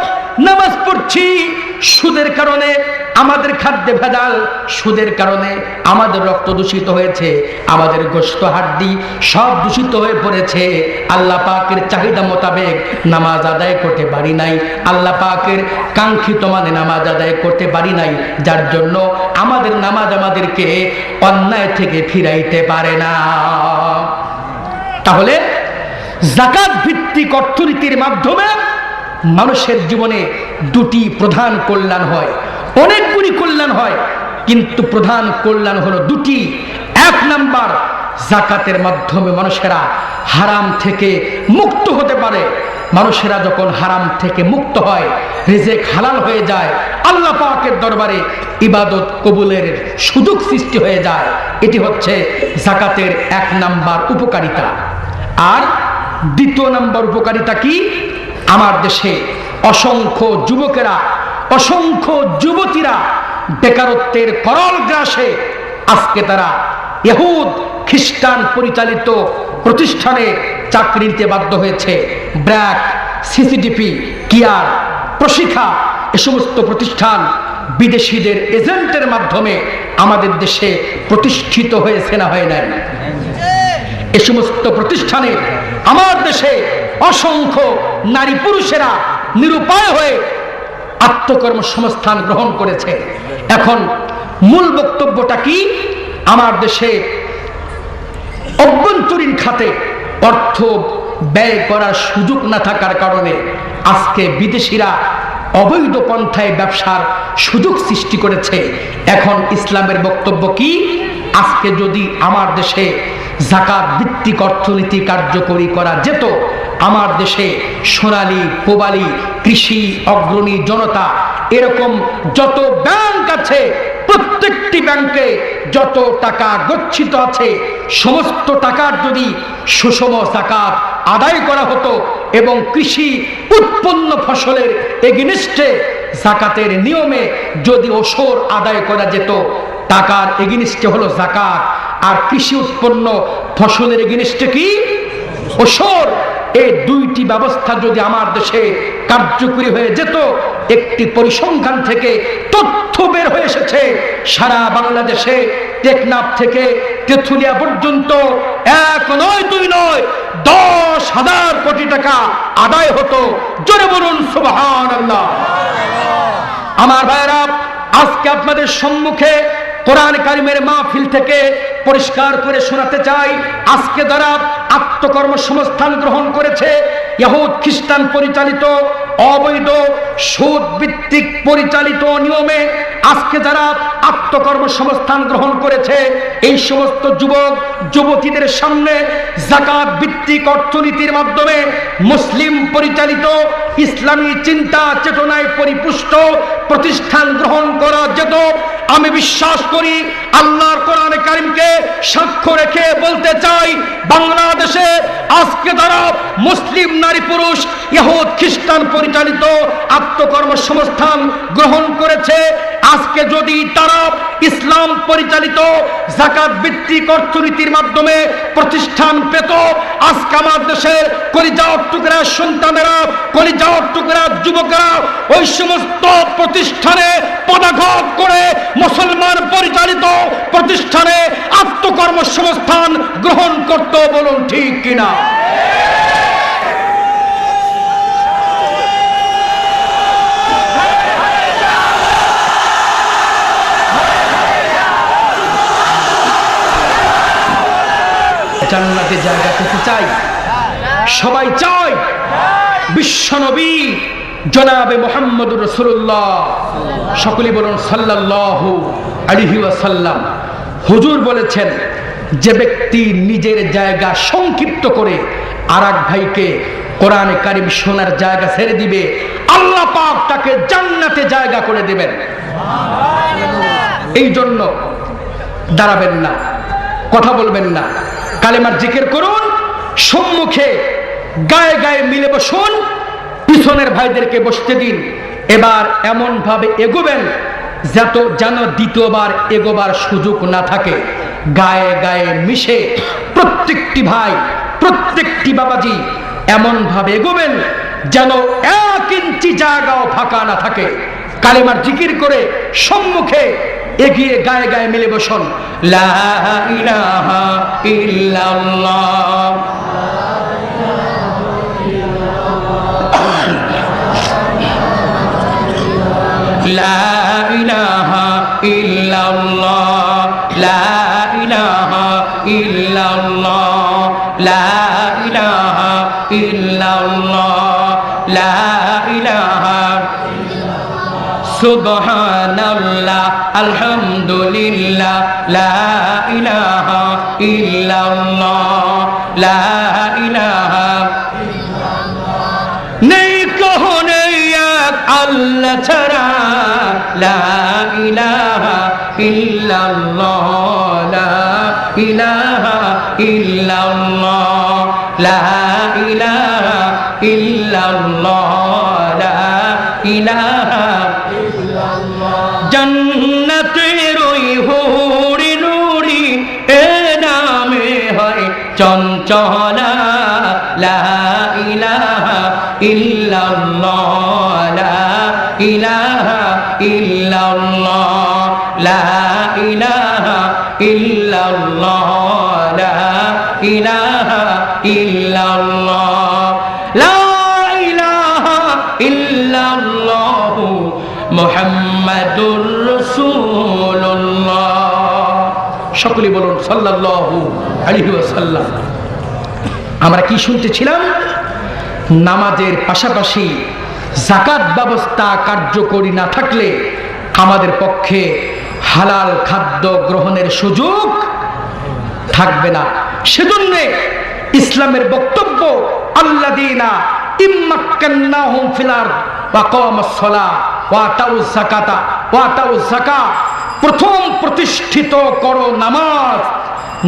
নামাজ পড়ছি সুদের কারণে, আমাদের খাদ্যে ভেজাল, সুদের কারণে আমাদের রক্ত দূষিত হয়েছে, আমাদের গোশত হাড্ডি সব দূষিত হয়ে পড়েছে। আল্লাহ পাকের চাহিদা মোতাবেক নামাজ আদায় করতে পারি নাই, আল্লাহ পাকের কাঙ্ক্ষিত মানে নামাজ আদায় করতে পারি নাই, যার জন্য আমাদের নামাজ আমাদেরকে অন্যায় থেকে ফিরাইতে পারে না। তাহলে যাকাত ভিত্তিক অর্থনীতির মাধ্যমে মানুষের জীবনে 2টি প্রধান কল্যাণ হয়, অনেকগুলি কল্যাণ হয়, কিন্তু প্রধান কল্যাণ হলো 2টি। 1 নাম্বার, যাকাতের মাধ্যমে মানুষেরা হারাম থেকে মুক্ত হতে পারে। মানুষেরা যখন হারাম থেকে মুক্ত হয়, রিজিক হালাল হয়ে যায়, আল্লাহ পাকের দরবারে ইবাদত কবুলের সুযোগ সৃষ্টি হয়ে যায়। এটি হচ্ছে যাকাতের 1 নাম্বার উপকারিতা। আর 2 নাম্বার উপকারিতা কি? আমার দেশে অসংখ্য যুবকেরা, অসংখ্য যুবতীরা বেকারত্বের করল গ্রাসে আজকে তারা ইহুদ খ্রিস্টান পরিচালিত প্রতিষ্ঠানে চাকরি নিতে বাধ্য হয়েছে। ব্র্যাক, সিসিডিপি, কিয়ার, প্রশিক্ষা এ সমস্ত প্রতিষ্ঠান বিদেশিদের এজেন্টের মাধ্যমে আমাদের দেশে প্রতিষ্ঠিত হয়েছে না হয় নাই? এ সমস্ত প্রতিষ্ঠানে আমার দেশে অসংখ্য নারী পুরুষেরা নিরুপায় হয়ে আত্মকর্মসংস্থান গ্রহণ করেছে। এখন মূল বক্তব্যটা কি? আমার দেশে অভ্যন্তরীণ খাতে অর্থ ব্যয় করার সুযোগ না থাকার কারণে আজকে বিদেশিরা অবৈধ পন্থায় ব্যবসার সুযোগ সৃষ্টি করেছে। এখন ইসলামের বক্তব্য কি? আজকে যদি আমার দেশে যাকাত ভিত্তিক অর্থনীতি কার্যকরী করা যেত, আমার দেশে সোনালী, পোবালী, কৃষি অগ্রণী জনতা এরকম যত ব্যাংক আছে, প্রত্যেকটি ব্যাংকে যত টাকা গচ্ছিত আছে, সমস্ত টাকার যদি সুষম যাকাত আদায় করা হতো এবং কৃষি উৎপন্ন ফসলের এগেনিস্টে যাকাতের নিয়মে যদি ওসর আদায় করা যেত, টাকার এগেনিস্টে হলো যাকাত আর কৃষি উৎপন্ন ফসলের এগেনিস্টে কি? ওসর। এই দুইটি ব্যবস্থা যদি আমার দেশে কার্যকরী হয়ে যেত, একটি পরিসংখ্যান থেকে তথ্য বের হয়ে এসেছে, সারা বাংলাদেশে টেকনাফ থেকে তেঁতুলিয়া পর্যন্ত 1 নয় 2 নয় 10,000 কোটি টাকা আদায় হতো। জোরে বলুন সুবহানাল্লাহ। আমার ভাইরা, আজকে আপনাদের সম্মুখে কোরআন কারিমের মাহফিল থেকে পরিষ্কার করে শোনাতে চাই, আজকে যারা আত্মকর্মসংস্থান গ্রহণ করেছে ইহুদ খ্রিস্টান পরিচালিত অবৈধ সুদ ভিত্তিক পরিচালিত নিয়মে, আজকে যারা আত্মকর্মসংস্থান গ্রহণ করেছে, এই সমস্ত যুবক যুবতীদের সামনে যাকাত ভিত্তিক অর্থনীতির মাধ্যমে মুসলিম পরিচালিত ইসলামী চিন্তা চেতনায় পরিপুষ্ট প্রতিষ্ঠান গ্রহণ করা যেত। আমি বিশ্বাস করি, আল্লাহর কোরআন কারিমকে সাক্ষ্য রেখে বলতে চাই, বাংলাদেশে আজকে যারা মুসলিম নারী পুরুষ ইহুদ খ্রিস্টান পরিচালিত আত্মকর্মসংস্থান গ্রহণ করেছে, আজকে যদি তারা ইসলাম পরিচালিত যাকাত ভিত্তিক অর্থনীতির মাধ্যমে প্রতিষ্ঠান পেত, আজকে আমার দেশের কলিজার টুকরা সন্তানেরা, কলিজার টুকরা যুবকেরা ওই সমস্ত প্রতিষ্ঠানে পদাঘাত করে মুসলমান পরিচালিত প্রতিষ্ঠানে আত্মকর্মসংস্থান গ্রহণ করত। বলুন ঠিক কিনা? জান্নাতে জায়গা পেতে চাই, সবাই চায়। বিশ্বনবী জনাবে মুহাম্মদুর রাসূলুল্লাহ, সকলে বলুন সাল্লাল্লাহু আলাইহি ওয়াসাল্লাম, হুজুর বলেছেন, যে ব্যক্তি নিজের জায়গা সংক্ষিপ্ত করে আরেক ভাইকে কোরআনে কারিম শোনার জায়গা ছেড়ে দিবে, আল্লাহ পাক তাকে জান্নাতে জায়গা করে দিবেন। এই জন্য দাঁড়াবেন না, কথা বলবেন না, কালেমার জিকির করুন, সম্মুখে গায়ে গায়ে মিলে বসুন, পিছনের ভাইদেরকে বসতে দিন। এবার এমন ভাবে এগোবেন যেন দ্বিতীয়বার এগোবার সুযোগ না থাকে। গায়ে গায়ে মিশে প্রত্যেকটি ভাই, প্রত্যেকটি বাবাজি এমন ভাবে এগোবেন যেন 1 ইঞ্চি জায়গাও ফাঁকা না থাকে। কালেমার জিকির করে সম্মুখে এগিয়ে গায়ে গায়ে মিলে বসুন। লা ইলাহা ইল্লাল্লাহ, লা ইলাহা ইল্লাল্লাহ, লা ইলাহা ইল্লাল্লাহ, লা ইলাহা ইল্লাল্লাহ, লা ইলাহা সুবহানাল্লাহ, আলহামদুলিল্লাহ, লা ইলাহা ইল্লাল্লাহ, লা ইলাহা নেই কহো নেই এক আল্লাহ ছাড়া, লা ইলাহা ইল্লাল্লাহ, লা ইলাহা ইল্লাল্লাহ, লা ইলাহা ইল্লাল্লাহ, লা ইলাহা ইল্লাল্লাহ। জান্নাতের ওই হুরি নুরি এ নামে হয় চঞ্চলা লা ইলাহা ইল্লাল্লাহ লা ইলাহা ইল্লাল্লাহ লা ইলাহা ইল্লাল্লাহ লা ইলাহা ইল্লাল্লাহ লা ইলাহা ইল্লাল্লাহ মুহাম্মাদুর রাসূলুল্লাহ। সকলে বলুন সাল্লাল্লাহু আলাইহি ওয়াসাল্লাম। আমরা কি শুনতেছিলাম? নামাজের পাশাপাশি যাকাত ব্যবস্থা কার্যকরী না থাকলে আমাদের পক্ষে হালাল খাদ্য গ্রহণের সুযোগ থাকবে না। সেজন্য ইসলামের বক্তব্য আল্লাযীনা ইম্মাক্কান্নাহুম ফিল আরদ ওয়া আকামাস সালাহ ওয়া আতাউজ যাকাতা ওয়া আতাউজ যাকাত। প্রথম প্রতিষ্ঠিত করো নামাজ।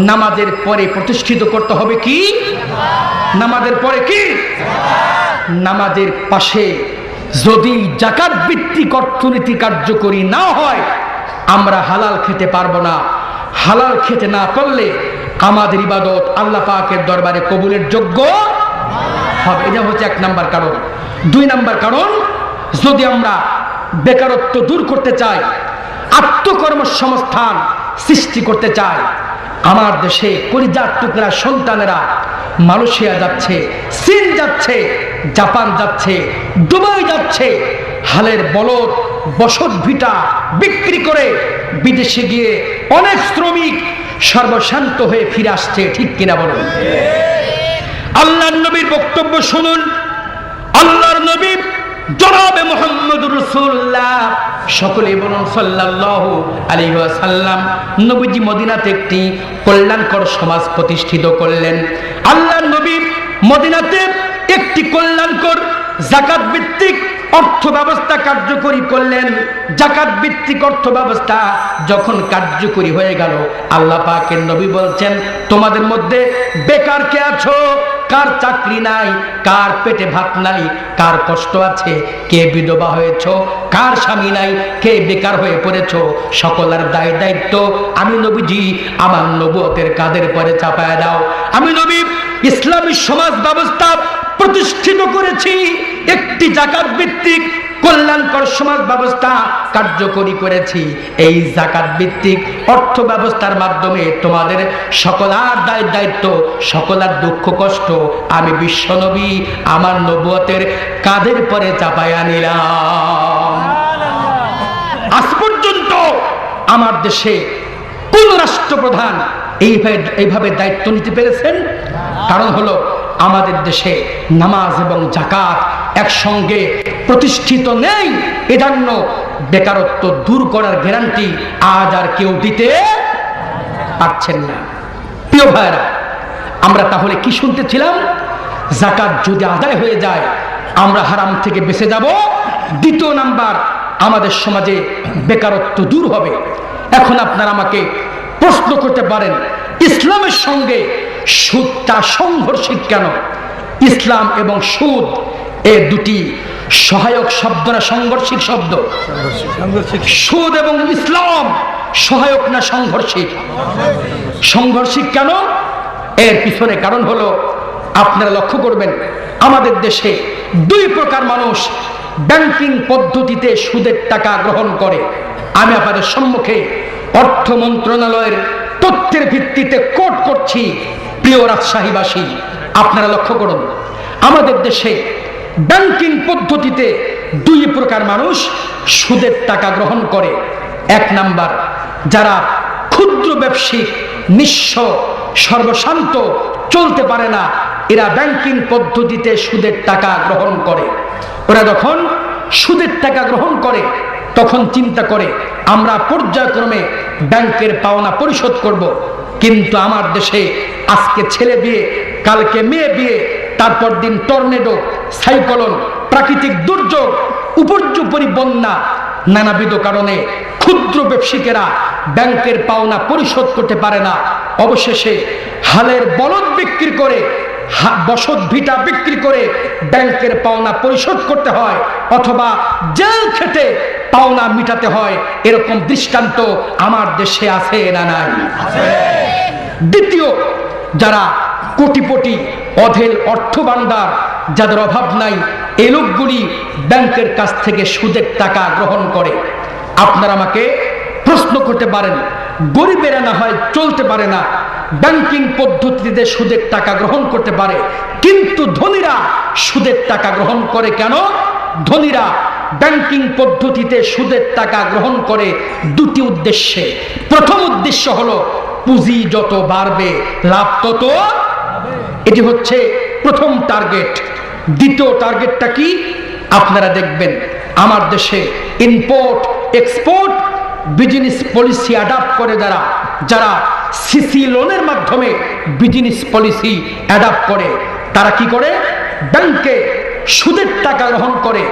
নামাজের পরে প্রতিষ্ঠিত করতে হবে কি? নামাজের পরে কি? নামাজের পাশে যদি যাকাত ভিত্তিক অর্থনীতি কার্যকরী না হয় আমরা হালাল খেতে পারবো না। হালাল খেতে না পারলে আমাদের ইবাদত আল্লাহ পাকের দরবারে কবুলের যোগ্য হবে। এটা হচ্ছে 1 নাম্বার কারণ। 2 নাম্বার কারণ, যদি আমরা বেকারত্ব দূর করতে চাই, আত্মকর্মসংস্থান সৃষ্টি করতে চাই, আমার দেশে কলিজার টুকরা সন্তানেরা মালয়েশিয়া যাচ্ছে, চীন যাচ্ছে, জাপান যাচ্ছে, দুবাই যাচ্ছে, হালের বলদ বসত ভিটা বিক্রি করে বিদেশে গিয়ে অনেক শ্রমিক সর্বশান্ত হয়ে ফিরে আসছে। ঠিক কিনা বলুন? আল্লাহর নবীর বক্তব্য শুনুন। আল্লাহর নবী জনাবে মুহাম্মদুর রাসূলুল্লাহ, সকলে বলুন সাল্লাল্লাহু আলাইহি ওয়াসাল্লাম। নবীজি মদিনাতে একটি কল্যাণকর সমাজ প্রতিষ্ঠিত করলেন। আল্লাহর নবী মদিনাতে একটি কল্যাণকর যাকাত ভিত্তিক অর্থ ব্যবস্থা কার্যকরী করলেন। যাকাত ভিত্তিক অর্থ ব্যবস্থা যখন কার্যকরী হয়ে গেল, আল্লাহ পাকের নবী বলছেন, তোমাদের মধ্যে বেকার কে আছো? কার চাকরি নাই? কার পেটে ভাত নাই? কার কষ্ট আছে? কে বিধবা হয়েছো? কার স্বামী নাই? কে বেকার হয়ে পড়েছো? সকলের দায় দায়িত্ব আমি নবীজি আমার নবুয়তের কাঁধের পরে চাপায় দাও। আমি নবী ইসলামী সমাজ ব্যবস্থা প্রতিষ্ঠিত করেছি, একটি যাকাত ভিত্তিক কল্যাণকর সমাজ ব্যবস্থা কার্যকরী করেছি। এই যাকাত ভিত্তিক অর্থ ব্যবস্থার মাধ্যমে তোমাদের সকলার দায় দায়িত্ব, সকলার দুঃখ কষ্ট আমি বিশ্বনবী আমার নবুয়তের কাঁধের পরে চাপায়া নিলাম। আজ পর্যন্ত আমার দেশে কোন রাষ্ট্রপ্রধান এইভাবে দায়িত্ব নিতে পেরেছেন? কারণ হলো আমাদের দেশে নামাজ এবং যাকাত একসঙ্গে প্রতিষ্ঠিত নেই। এজন্য বেকারত্ব দূর করার গ্যারান্টি আজ আর কেউ দিতে পারছেন না। প্রিয় ভাইরা, আমরা তাহলে কি শুনতেছিলাম? যাকাত যদি আদায় হয়ে যায় আমরা হারাম থেকে বেঁচে যাব। 2 নাম্বার, আমাদের সমাজে বেকারত্ব দূর হবে। এখন আপনারা আমাকে প্রশ্ন করতে পারেন, ইসলামের সঙ্গে সুদটা সংঘর্ষিক কেন? ইসলাম এবং সুদ এ দুটি সহায়ক শব্দ না সংঘর্ষিক শব্দ? সুদ এবং ইসলাম সহায়ক না সংঘর্ষিক? সংঘর্ষিক কেন? এর পিছনে কারণ হলো, আপনারা লক্ষ্য করবেন আমাদের দেশে 2 প্রকার মানুষ ব্যাংকিং পদ্ধতিতে সুদের টাকা গ্রহণ করে। আমি আপনাদের সম্মুখে অর্থ মন্ত্রণালয়ের তথ্যের ভিত্তিতে কোট করছি। প্রিয় রাজশাহীবাসী, আপনারা লক্ষ্য করুন, আমাদের দেশে ব্যাংকিং পদ্ধতিতে 2 প্রকার মানুষ সুদের টাকা গ্রহণ করে। 1 নাম্বার, যারা ক্ষুদ্র ব্যবসায়িক, নিঃস্ব, সর্বশান্ত, চলতে পারে না, এরা ব্যাংকিং পদ্ধতিতে সুদের টাকা গ্রহণ করে। ওরা যখন সুদের টাকা গ্রহণ করে তখন চিন্তা করে আমরা পর্যায়ক্রমে ব্যাংকের পাওনা পরিশোধ করব। কিন্তু আমার দেশে আজকে ছেলে বিয়ে, কালকে মেয়ে বিয়ে, তারপর দিন টর্নেডো, সাইক্লোন, প্রাকৃতিক দুর্যোগ, উপর্যুপরি বন্যা, নানাবিধ কারণে ক্ষুদ্র ব্যবসায়ীরা ব্যাংকের পাওনা পরিশোধ করতে পারে না। অবশেষে হালের বলদ বিক্রি করে, বসত ভিটা বিক্রি করে ব্যাংকের পাওনা পরিশোধ করতে হয়, অথবা জেল খেটে পাওনা মিটাতে হয়, এরকম দৃষ্টান্ত আমার দেশে আছে না নাই? দ্বিতীয়, যারা কোটিপতি অঢেল অর্থ ভান্ডার, যাদের অভাব নাই, এই লোকগুলি ব্যাংকের কাছ থেকে সুদের টাকা গ্রহণ করে। আপনারা আমাকে প্রশ্ন করতে পারেন, গরিবেরা না হয় চলতে পারে না, ব্যাংকিং পদ্ধতিতে সুদের টাকা গ্রহণ করতে পারে, কিন্তু ধনীরা সুদের টাকা গ্রহণ করে কেন? ধনীরা ব্যাংকিং পদ্ধতিতে সুদের টাকা গ্রহণ করে দুটি উদ্দেশ্যে। প্রথম উদ্দেশ্য হলো পুঁজি যত বাড়বে লাভ তত, এটি হচ্ছে প্রথম টার্গেট। দ্বিতীয় টার্গেটটা কি? আপনারা দেখবেন আমার দেশে import export business policy adapt করে যারা সিসি লোনের মাধ্যমে বিজনেস পলিসি অ্যাডাপ্ট করে, তারা কি করে? ব্যাংকে সুদের টাকা গ্রহণ করে।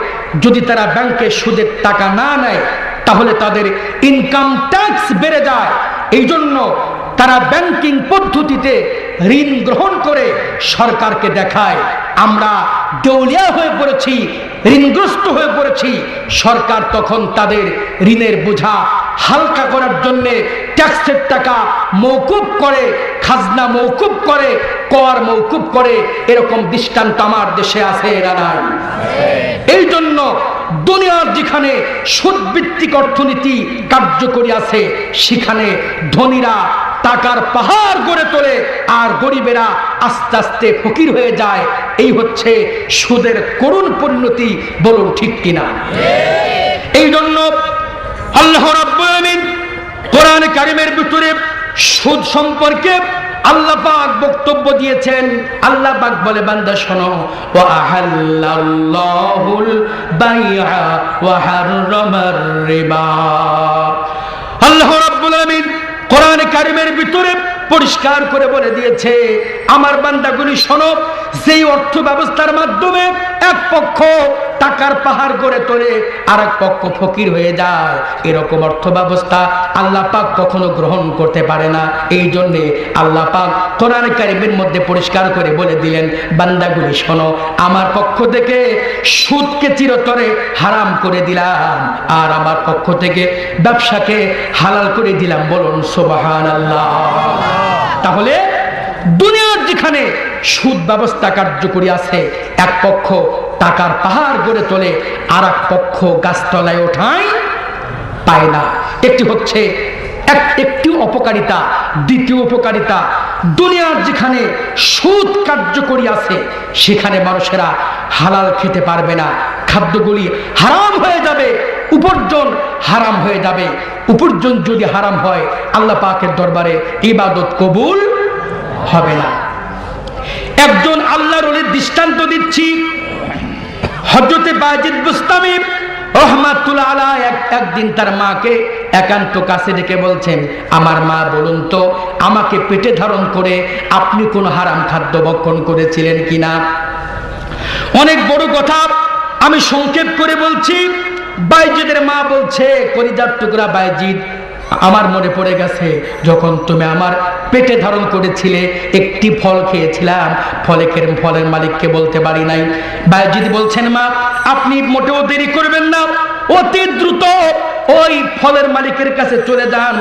যদি তারা ব্যাংকে সুদের টাকা না নেয় তাহলে তাদের ইনকাম ট্যাক্স বেড়ে যায়। এই জন্য তারা ব্যাংকিং পদ্ধতিতে ঋণ গ্রহণ করে সরকারকে দেখায় আমরা দেউলিয়া হয়ে পড়েছি, ঋণগ্রস্ত হয়ে পড়েছি। সরকার তখন তাদের ঋণের বোঝা হালকা করার জন্য ট্যাক্সের টাকা মওকুফ করে, খাজনা মওকুফ করে, কর মওকুফ করে। এরকম দৃষ্টান্ত আমার দেশে আছে না নাই? এই জন্য দুনিয়ার যেখানে সুদভিত্তিক অর্থনীতি কার্যকরী আছে সেখানে ধনীরা টাকার পাহাড় গড়ে তোলে আর গরিবেরা আস্তে আস্তে ফকির হয়ে যায়। এই হচ্ছে সুদের করুণ পরিণতি। বলুন ঠিক কিনা? এই জন্য আল্লাহ রাব্বুল আলামিন কোরআন কারীমের ভিতরে সুদ সম্পর্কে আল্লাহ পাক বক্তব্য দিয়েছেন। আল্লাহ পাক বলে, বান্দা শোনো, ওয়া আহাল্লাল্লাহুল বাইআ ওয়া হাররামার রিবা। আল্লাহ রাব্বুল আলামিন কোরআন কারীমের ভিতরে পরিষ্কার করে বলে দিয়েছে, আমার বান্দাগুলি শোনো, যেই অর্থ ব্যবস্থার মাধ্যমে এক পক্ষ টাকার পাহাড় গড়ে তোলে আর এক পক্ষ ফকির হয়ে যায়, এরকম অর্থ ব্যবস্থা আল্লাহ পাক কখনো গ্রহণ করতে পারে না। এই জন্যে আল্লাহ পাক কোরআন কারীমের মধ্যে পরিষ্কার করে বলে দিলেন, বান্দাগুলি শোনো, আমার পক্ষ থেকে সুদকে চিরতরে হারাম করে দিলাম আর আমার পক্ষ থেকে ব্যবসাকে হালাল করে দিলাম। বলুন সুবহানাল্লাহ। তাহলে দুনিয়ার যেখানে সুদ ব্যবস্থা কার্যকরী আছে, এক পক্ষ টাকার পাহাড় গড়ে তোলে আর এক পক্ষ গাছতলায় ওঠায় পায় না। একটি হচ্ছে একটি অপকারিতা। দ্বিতীয় উপকারিতা, দুনিয়ার যেখানে সুদ কার্যকরী আছে সেখানে মানুষেরা হালাল খেতে পারবে না, খাদ্যগুলি হারাম হয়ে যাবে, উপার্জন হারাম হয়ে যাবে। উপার্জন যদি হারাম হয় আল্লাহ পাকের দরবারে ইবাদত কবুল হবে না। একজন আল্লাহর ওলির দৃষ্টান্ত দিচ্ছি। হযরতে বায়েজিদ বুস্তামি রাহমাতুল্লাহ আলাইহি একদিন তার মাকে একান্ত কাছে ডেকে বলছেন, আমার মা বলুন তো, আমাকে পেটে ধারণ করে আপনি কোন হারাম খাদ্য ভক্ষণ করেছিলেন কিনা? অনেক বড় কথা, আমি সংক্ষেপ করে বলছি। বায়েজিদের মা বলছে, কলিজার টুকরা বায়েজিদ, আমার মনে পড়ে গেছে যখন তুমি আমার পেটে ধারণ করেছিলে একটি ফল খেয়েছিলাম, ফলের মালিককে বলতে পারি নাই। বায়েজিদ বলছেন, মা আপনি মোটেও দেরি করবেন না, অতি দ্রুত ওই ফলের মালিকের কাছে চলে যান,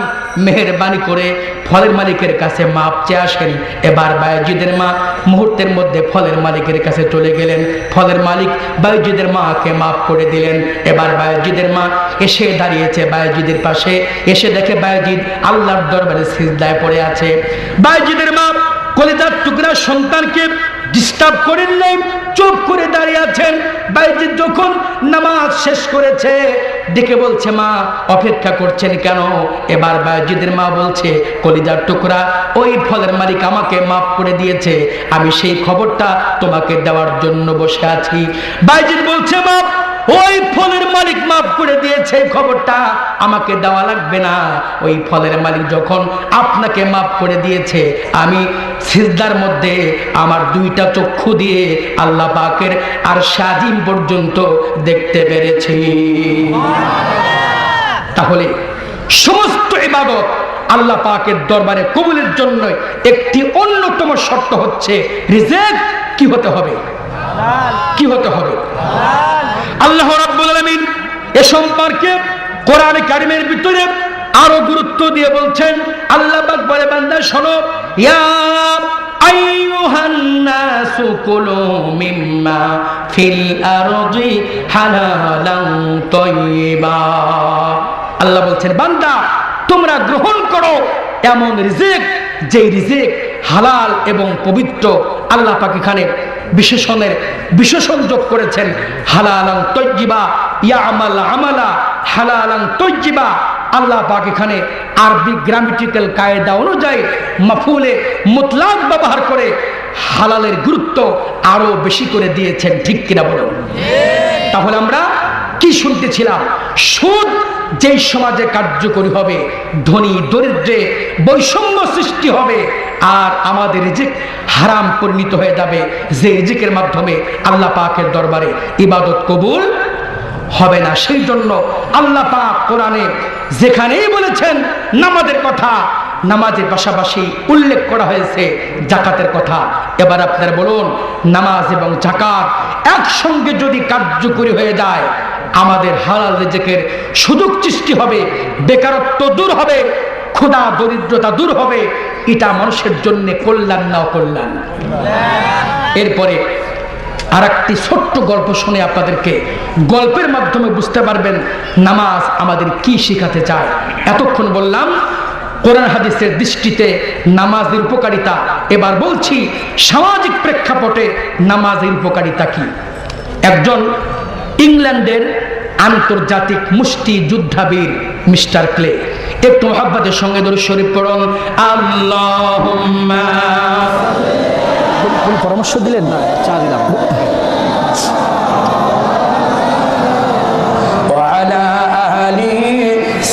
মেহেরবানি করে ফলের মালিকের কাছে মাপ চেয়ে আসেন। এবার বায়েজিদের মা মুহূর্তের মধ্যে ফলের মালিকের কাছে চলে গেলেন। ফলের মালিক বায়েজিদের মাকে মাফ করে দিলেন। এবার বায়েজিদের মা এসে দাঁড়িয়েছে বায়েজিদের পাশে, এসে দেখে বায়েজিদ আল্লাহর দরবারে সিজদায় পড়ে আছে। বায়েজিদের মা কলিজার টুকরা সন্তানকে ডিস্টার্ব করেন নাই, চুপ করে দাঁড়িয়ে আছেন। বায়েজিদ যখন নামাজ শেষ করেছে ডেকে বলছে, মা অপেক্ষা করছেন কেন? এবার বায়েজিদের মা বলছে, কলিজার টুকরা, ওই ফলের মালিক আমাকে মাফ করে দিয়েছে, আমি সেই খবরটা তোমাকে দেওয়ার জন্য বসে আছি। বায়েজিদ বলছে, মা ওই ফলের মালিক মাফ করে দিয়েছে, খবরটা আমাকে দেওয়া লাগবে না। ওই ফলের মালিক যখন আপনাকে মাফ করে দিয়েছে, আমি সিজদার মধ্যে আমার দুইটা চক্ষু দিয়ে আল্লাহ পাকের আরশ আজিম পর্যন্ত দেখতে পেরেছি। তাহলে সমস্ত ইবাদত আল্লাহ পাকের দরবারে কবুলের জন্য একটি অন্যতম শর্ত হচ্ছে রিজিক কি হতে হবে? কি হতে হবে? আল্লাহ রাব্বুল আলামিন এ সম্পর্কে কোরআন কারিমের ভিতরে আরো গুরুত্ব দিয়ে বলছেন, আল্লাহ পাক বলে, বান্দা শোনো, ইয়া আইয়ুহান নাসু কুলু মিম্মা ফিল আরদি হালালান তাইয়্যিবা। আল্লাহ বলছেন, বান্দা তোমরা গ্রহণ করো এমন রিজিক, যে রিজিক হালাল এবং পবিত্র। আল্লাহ পাক এখানে বিশেষণ যোগ করেছেন, হালালান তাইয়্যিবা, ইয়ামাল আমালা হালালান তাইয়্যিবা। আল্লাহ পাক এখানে আরবি গ্রামেটিক্যাল কায়দা অনুযায়ী মাফউলে মুতলাক ব্যবহার করে হালালের গুরুত্ব আরো বেশি করে দিয়েছেন। ঠিক কিনা বলুন? তাহলে আমরা কি শুনতেছিলাম? সুদ যেই সমাজে কার্যকরী হবে, ধনী দরিদ্রে বৈষম্য সৃষ্টি হবে, আর আমাদের রিজিক হারাম পরিণত হয়ে যাবে, যে রিজিকের মাধ্যমে আল্লাহ পাকের দরবারে ইবাদত কবুল হবে না। সেই জন্য আল্লাহ পাক কোরআনে যেখানেই বলেছেন নামাজের কথা, নামাজের পাশাপাশি উল্লেখ করা হয়েছে যাকাতের কথা। এবার আপনারা বলুন, নামাজ এবং যাকাত একসঙ্গে যদি কার্যকরী হয়ে যায়, আমাদের হালাল রিজিকের সুযোগ সৃষ্টি হবে, বেকারত্ব দূর হবে, ক্ষুধা দরিদ্রতা দূর হবে। এটা মানুষের জন্য কল্যাণ না অকল্যাণ? এরপরে আর একটি ছোট্ট গল্প শুনে আপনাদেরকে, গল্পের মাধ্যমে বুঝতে পারবেন নামাজ আমাদের কি শিখাতে চায়। এতক্ষণ বললাম কোরআন হাদিসের দৃষ্টিতে নামাজের উপকারিতা, এবার বলছি সামাজিক প্রেক্ষাপটে নামাজের উপকারিতা কি। একজন ইংল্যান্ডের আন্তর্জাতিক মুষ্টি যুদ্ধাবীর মিস্টার ক্লে, একটু মহাব্বতের সঙ্গে দরুদ শরীফ পড়ুন। আল্লাহুম্মা, কোন পরামর্শ দিলেন? না, চা দিলাম। ওয়ালা আলি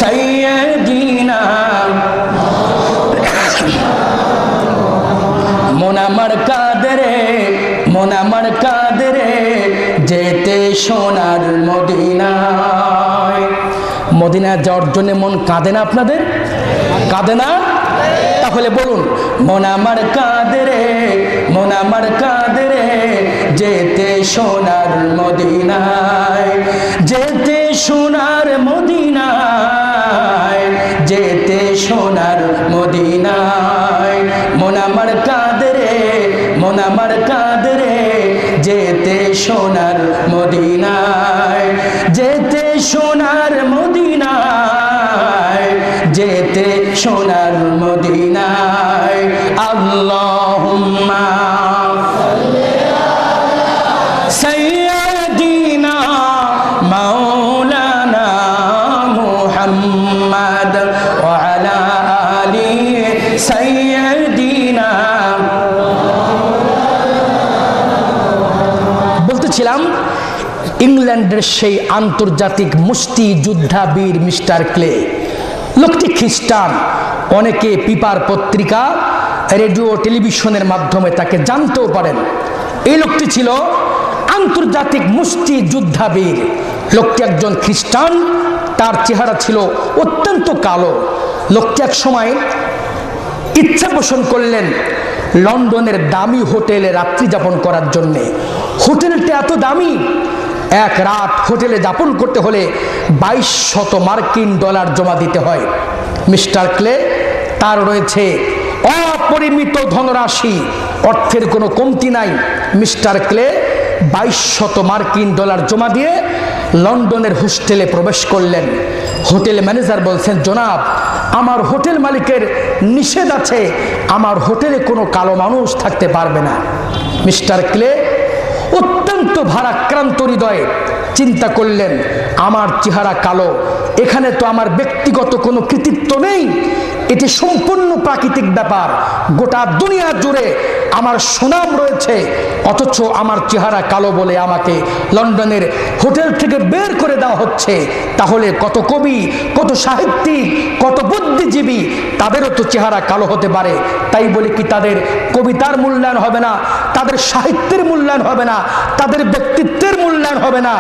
সাইয়্যিদিনা, মন আমার কাদরে, মন আমার কাদরে, যেতে সোনার মদিনায়। মদিনা যাওয়ার জন্য মন কাঁদে না আপনাদের? কাঁদে না? তাহলে বলুন, মন আমার কাঁদরে, মন আমার কাঁদরে, যেতে সোনার মদিনায়, যেতে সোনার মদিনায়, যেতে সোনার মদিনায়। মন আমার কাঁদরে, মন আমার কাঁদরে, যেতে সোনার মদিনায়, যেতে সোনার মদিনায়, যেতে সোনার মদিনায়। আল্লাহুম্মা সাইয়্যিদিনা মাওলানা মুহাম্মদ ওয়া আলা আলি সাইয়্যিদিনা। বলতেছিলাম ইংল্যান্ডের সেই আন্তর্জাতিক মুষ্টি যোদ্ধাবীর মিস্টার ক্লে, লোকটি খ্রিস্টান। অনেকে পেপার পত্রিকা, রেডিও, টেলিভিশনের মাধ্যমে তাকে জানতেও পারেন। এই লোকটি ছিল আন্তর্জাতিক মুষ্টি যোদ্ধাবীর। লোকটি একজন খ্রিস্টান, তার চেহারা ছিল অত্যন্ত কালো। লোকটি এক সময় ইচ্ছা পোষণ করলেন লন্ডনের দামি হোটেলে রাত্রি যাপন করার জন্যে। হোটেলটা এত দামি, এক রাত হোটেলে যাপন করতে হলে 2200 মার্কিন ডলার জমা দিতে হয়। মিস্টার ক্লে, তার রয়েছে অপরিমিত ধনরাশি, অর্থের কোনো কমতি নাই। মিস্টার ক্লে 2200 মার্কিন ডলার জমা দিয়ে লন্ডনের হোস্টেলে প্রবেশ করলেন। হোটেল ম্যানেজার বলছেন, জনাব, আমার হোটেল মালিকের নিষেধ আছে, আমার হোটেলে কোনো কালো মানুষ থাকতে পারবে না। মিস্টার ক্লে অত্যন্ত ভারাক্রান্ত হৃদয়ে চিন্তা করলেন, আমার চেহারা কালো, এখানে তো আমার ব্যক্তিগত কোনো কৃতিত্ব নেই, এটি সম্পূর্ণ প্রাকৃতিক ব্যাপার। গোটা দুনিয়া জুড়ে আমার সুনাম রয়েছে, অথচ আমার চেহারা কালো বলে আমাকে লন্ডনের হোটেল থেকে বের করে দেওয়া হচ্ছে। তাহলে কত কবি, কত সাহিত্যিক, কত বুদ্ধিজীবী, তাদেরও তো চেহারা কালো হতে পারে। তাই বলে কি তাদের কবিতার মূল্যায়ন হবে না, তাদের সাহিত্যের মূল্যায়ন হবে না, তাদের ব্যক্তিত্বের মূল্যায়ন হবে না?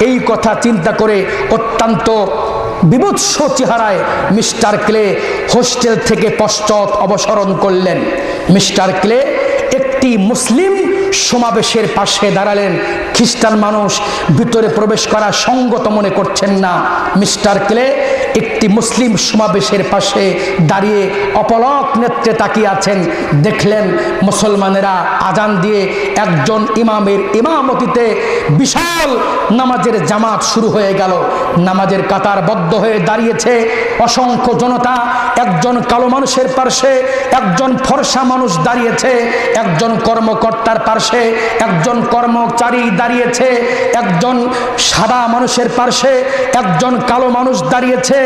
এই কথা চিন্তা করে অত্যন্ত বিভৎস চেহারায় মিস্টার ক্লে হোস্টেল থেকে পশ্চাৎ অবসরণ করলেন। মিস্টার ক্লে একটি মুসলিম সমাবেশের পাশে দাঁড়ালেন। খ্রিস্টান মানুষ ভিতরে প্রবেশ করা সঙ্গত মনে করছেন না। মিস্টার ক্লে একটি মুসলিম সমাবেশের পাশে দাঁড়িয়ে অপলক নেত্রে তাকিয়ে আছেন। দেখলেন মুসলমানেরা আজান দিয়ে একজন ইমামের ইমামতিতে বিশাল নামাজের জামাত শুরু হয়ে গেল। নামাজের কাতারবদ্ধ হয়ে দাঁড়িয়েছে অসংখ্য জনতা। একজন কালো মানুষের পাশে একজন ফর্সা মানুষ দাঁড়িয়েছে, একজন কর্মকর্তার পাশে একজন কর্মচারী দাঁড়িয়েছে, একজন সাদা মানুষের পাশে একজন কালো মানুষ দাঁড়িয়েছে।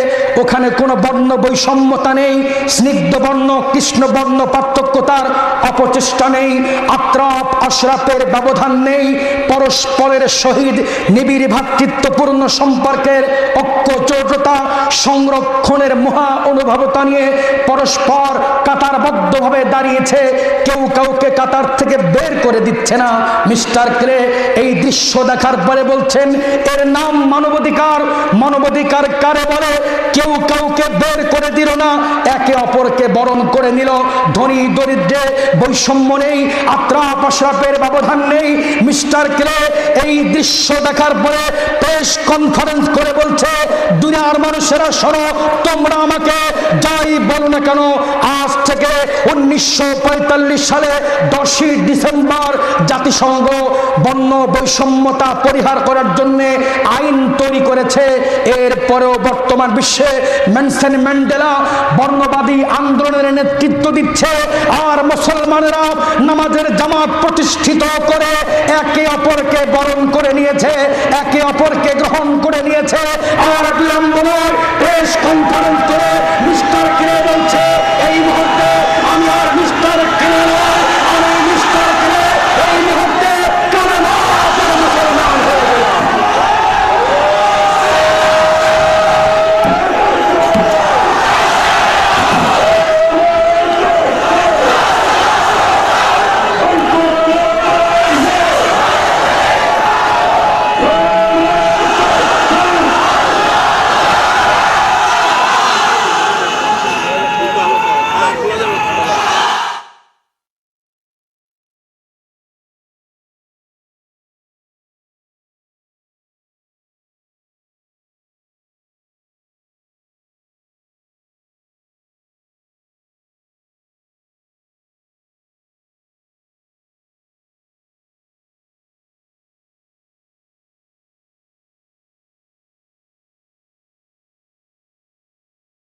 ওখানে কোনো বর্ণ বৈষম্যতা নেই, স্নিগ্ধ বর্ণ কৃষ্ণ বর্ণ পার্থক্যতার অপচেষ্টা নেই, আত্রাপ আশরাফের ব্যবধান নেই, পরস্পরের সহিত নিবিড় ভ্রাতৃত্বপূর্ণ সম্পর্কের ঐক্যজোটতা সংরক্ষণের মহা অনুভবতা নিয়ে পরস্পর কাতারবদ্ধভাবে দাঁড়িয়েছে। কেউ কাউকে কাতার থেকে বের করে দিচ্ছে না। মিস্টার ক্লে এই দৃশ্য দেখার পরে বলছেন, এর নাম মানবাধিকার। মানবাধিকার কারে বলে? কেউ কাউকে বের করে দিল না, একে অপরকে বরণ করে নিল। ধনী দরিদ্রে বৈষম্য নেই, আত্রাপ আশরাফের ব্যবধান নেই। মিস্টার ক্লে এই দৃশ্য দেখার পরে প্রেস কনফারেন্স করে বলছে, দুনিয়ার মানুষেরা শোনো, তোমরা আমাকে যাই বলো না কেন, আজ থেকে 1945 সালে 10ই ডিসেম্বর জাতিসংঘ বর্ণ বৈষম্যতা পরিহার করার জন্য আইন তৈরি করেছে। এরপরেও বর্তমান বিশ্বে নেলসন ম্যান্ডেলা বর্ণবাদী আন্দোলনের নেতৃত্ব দিচ্ছে, আর মুসলমানেরা নামাজের জামাত প্রতিষ্ঠিত করে একে অপরকে বরণ করে নিয়েছে, একে অপরকে গ্রহণ করে নিয়েছে। আর বিলম্ব নয়, প্রেস কনফারেন্স করে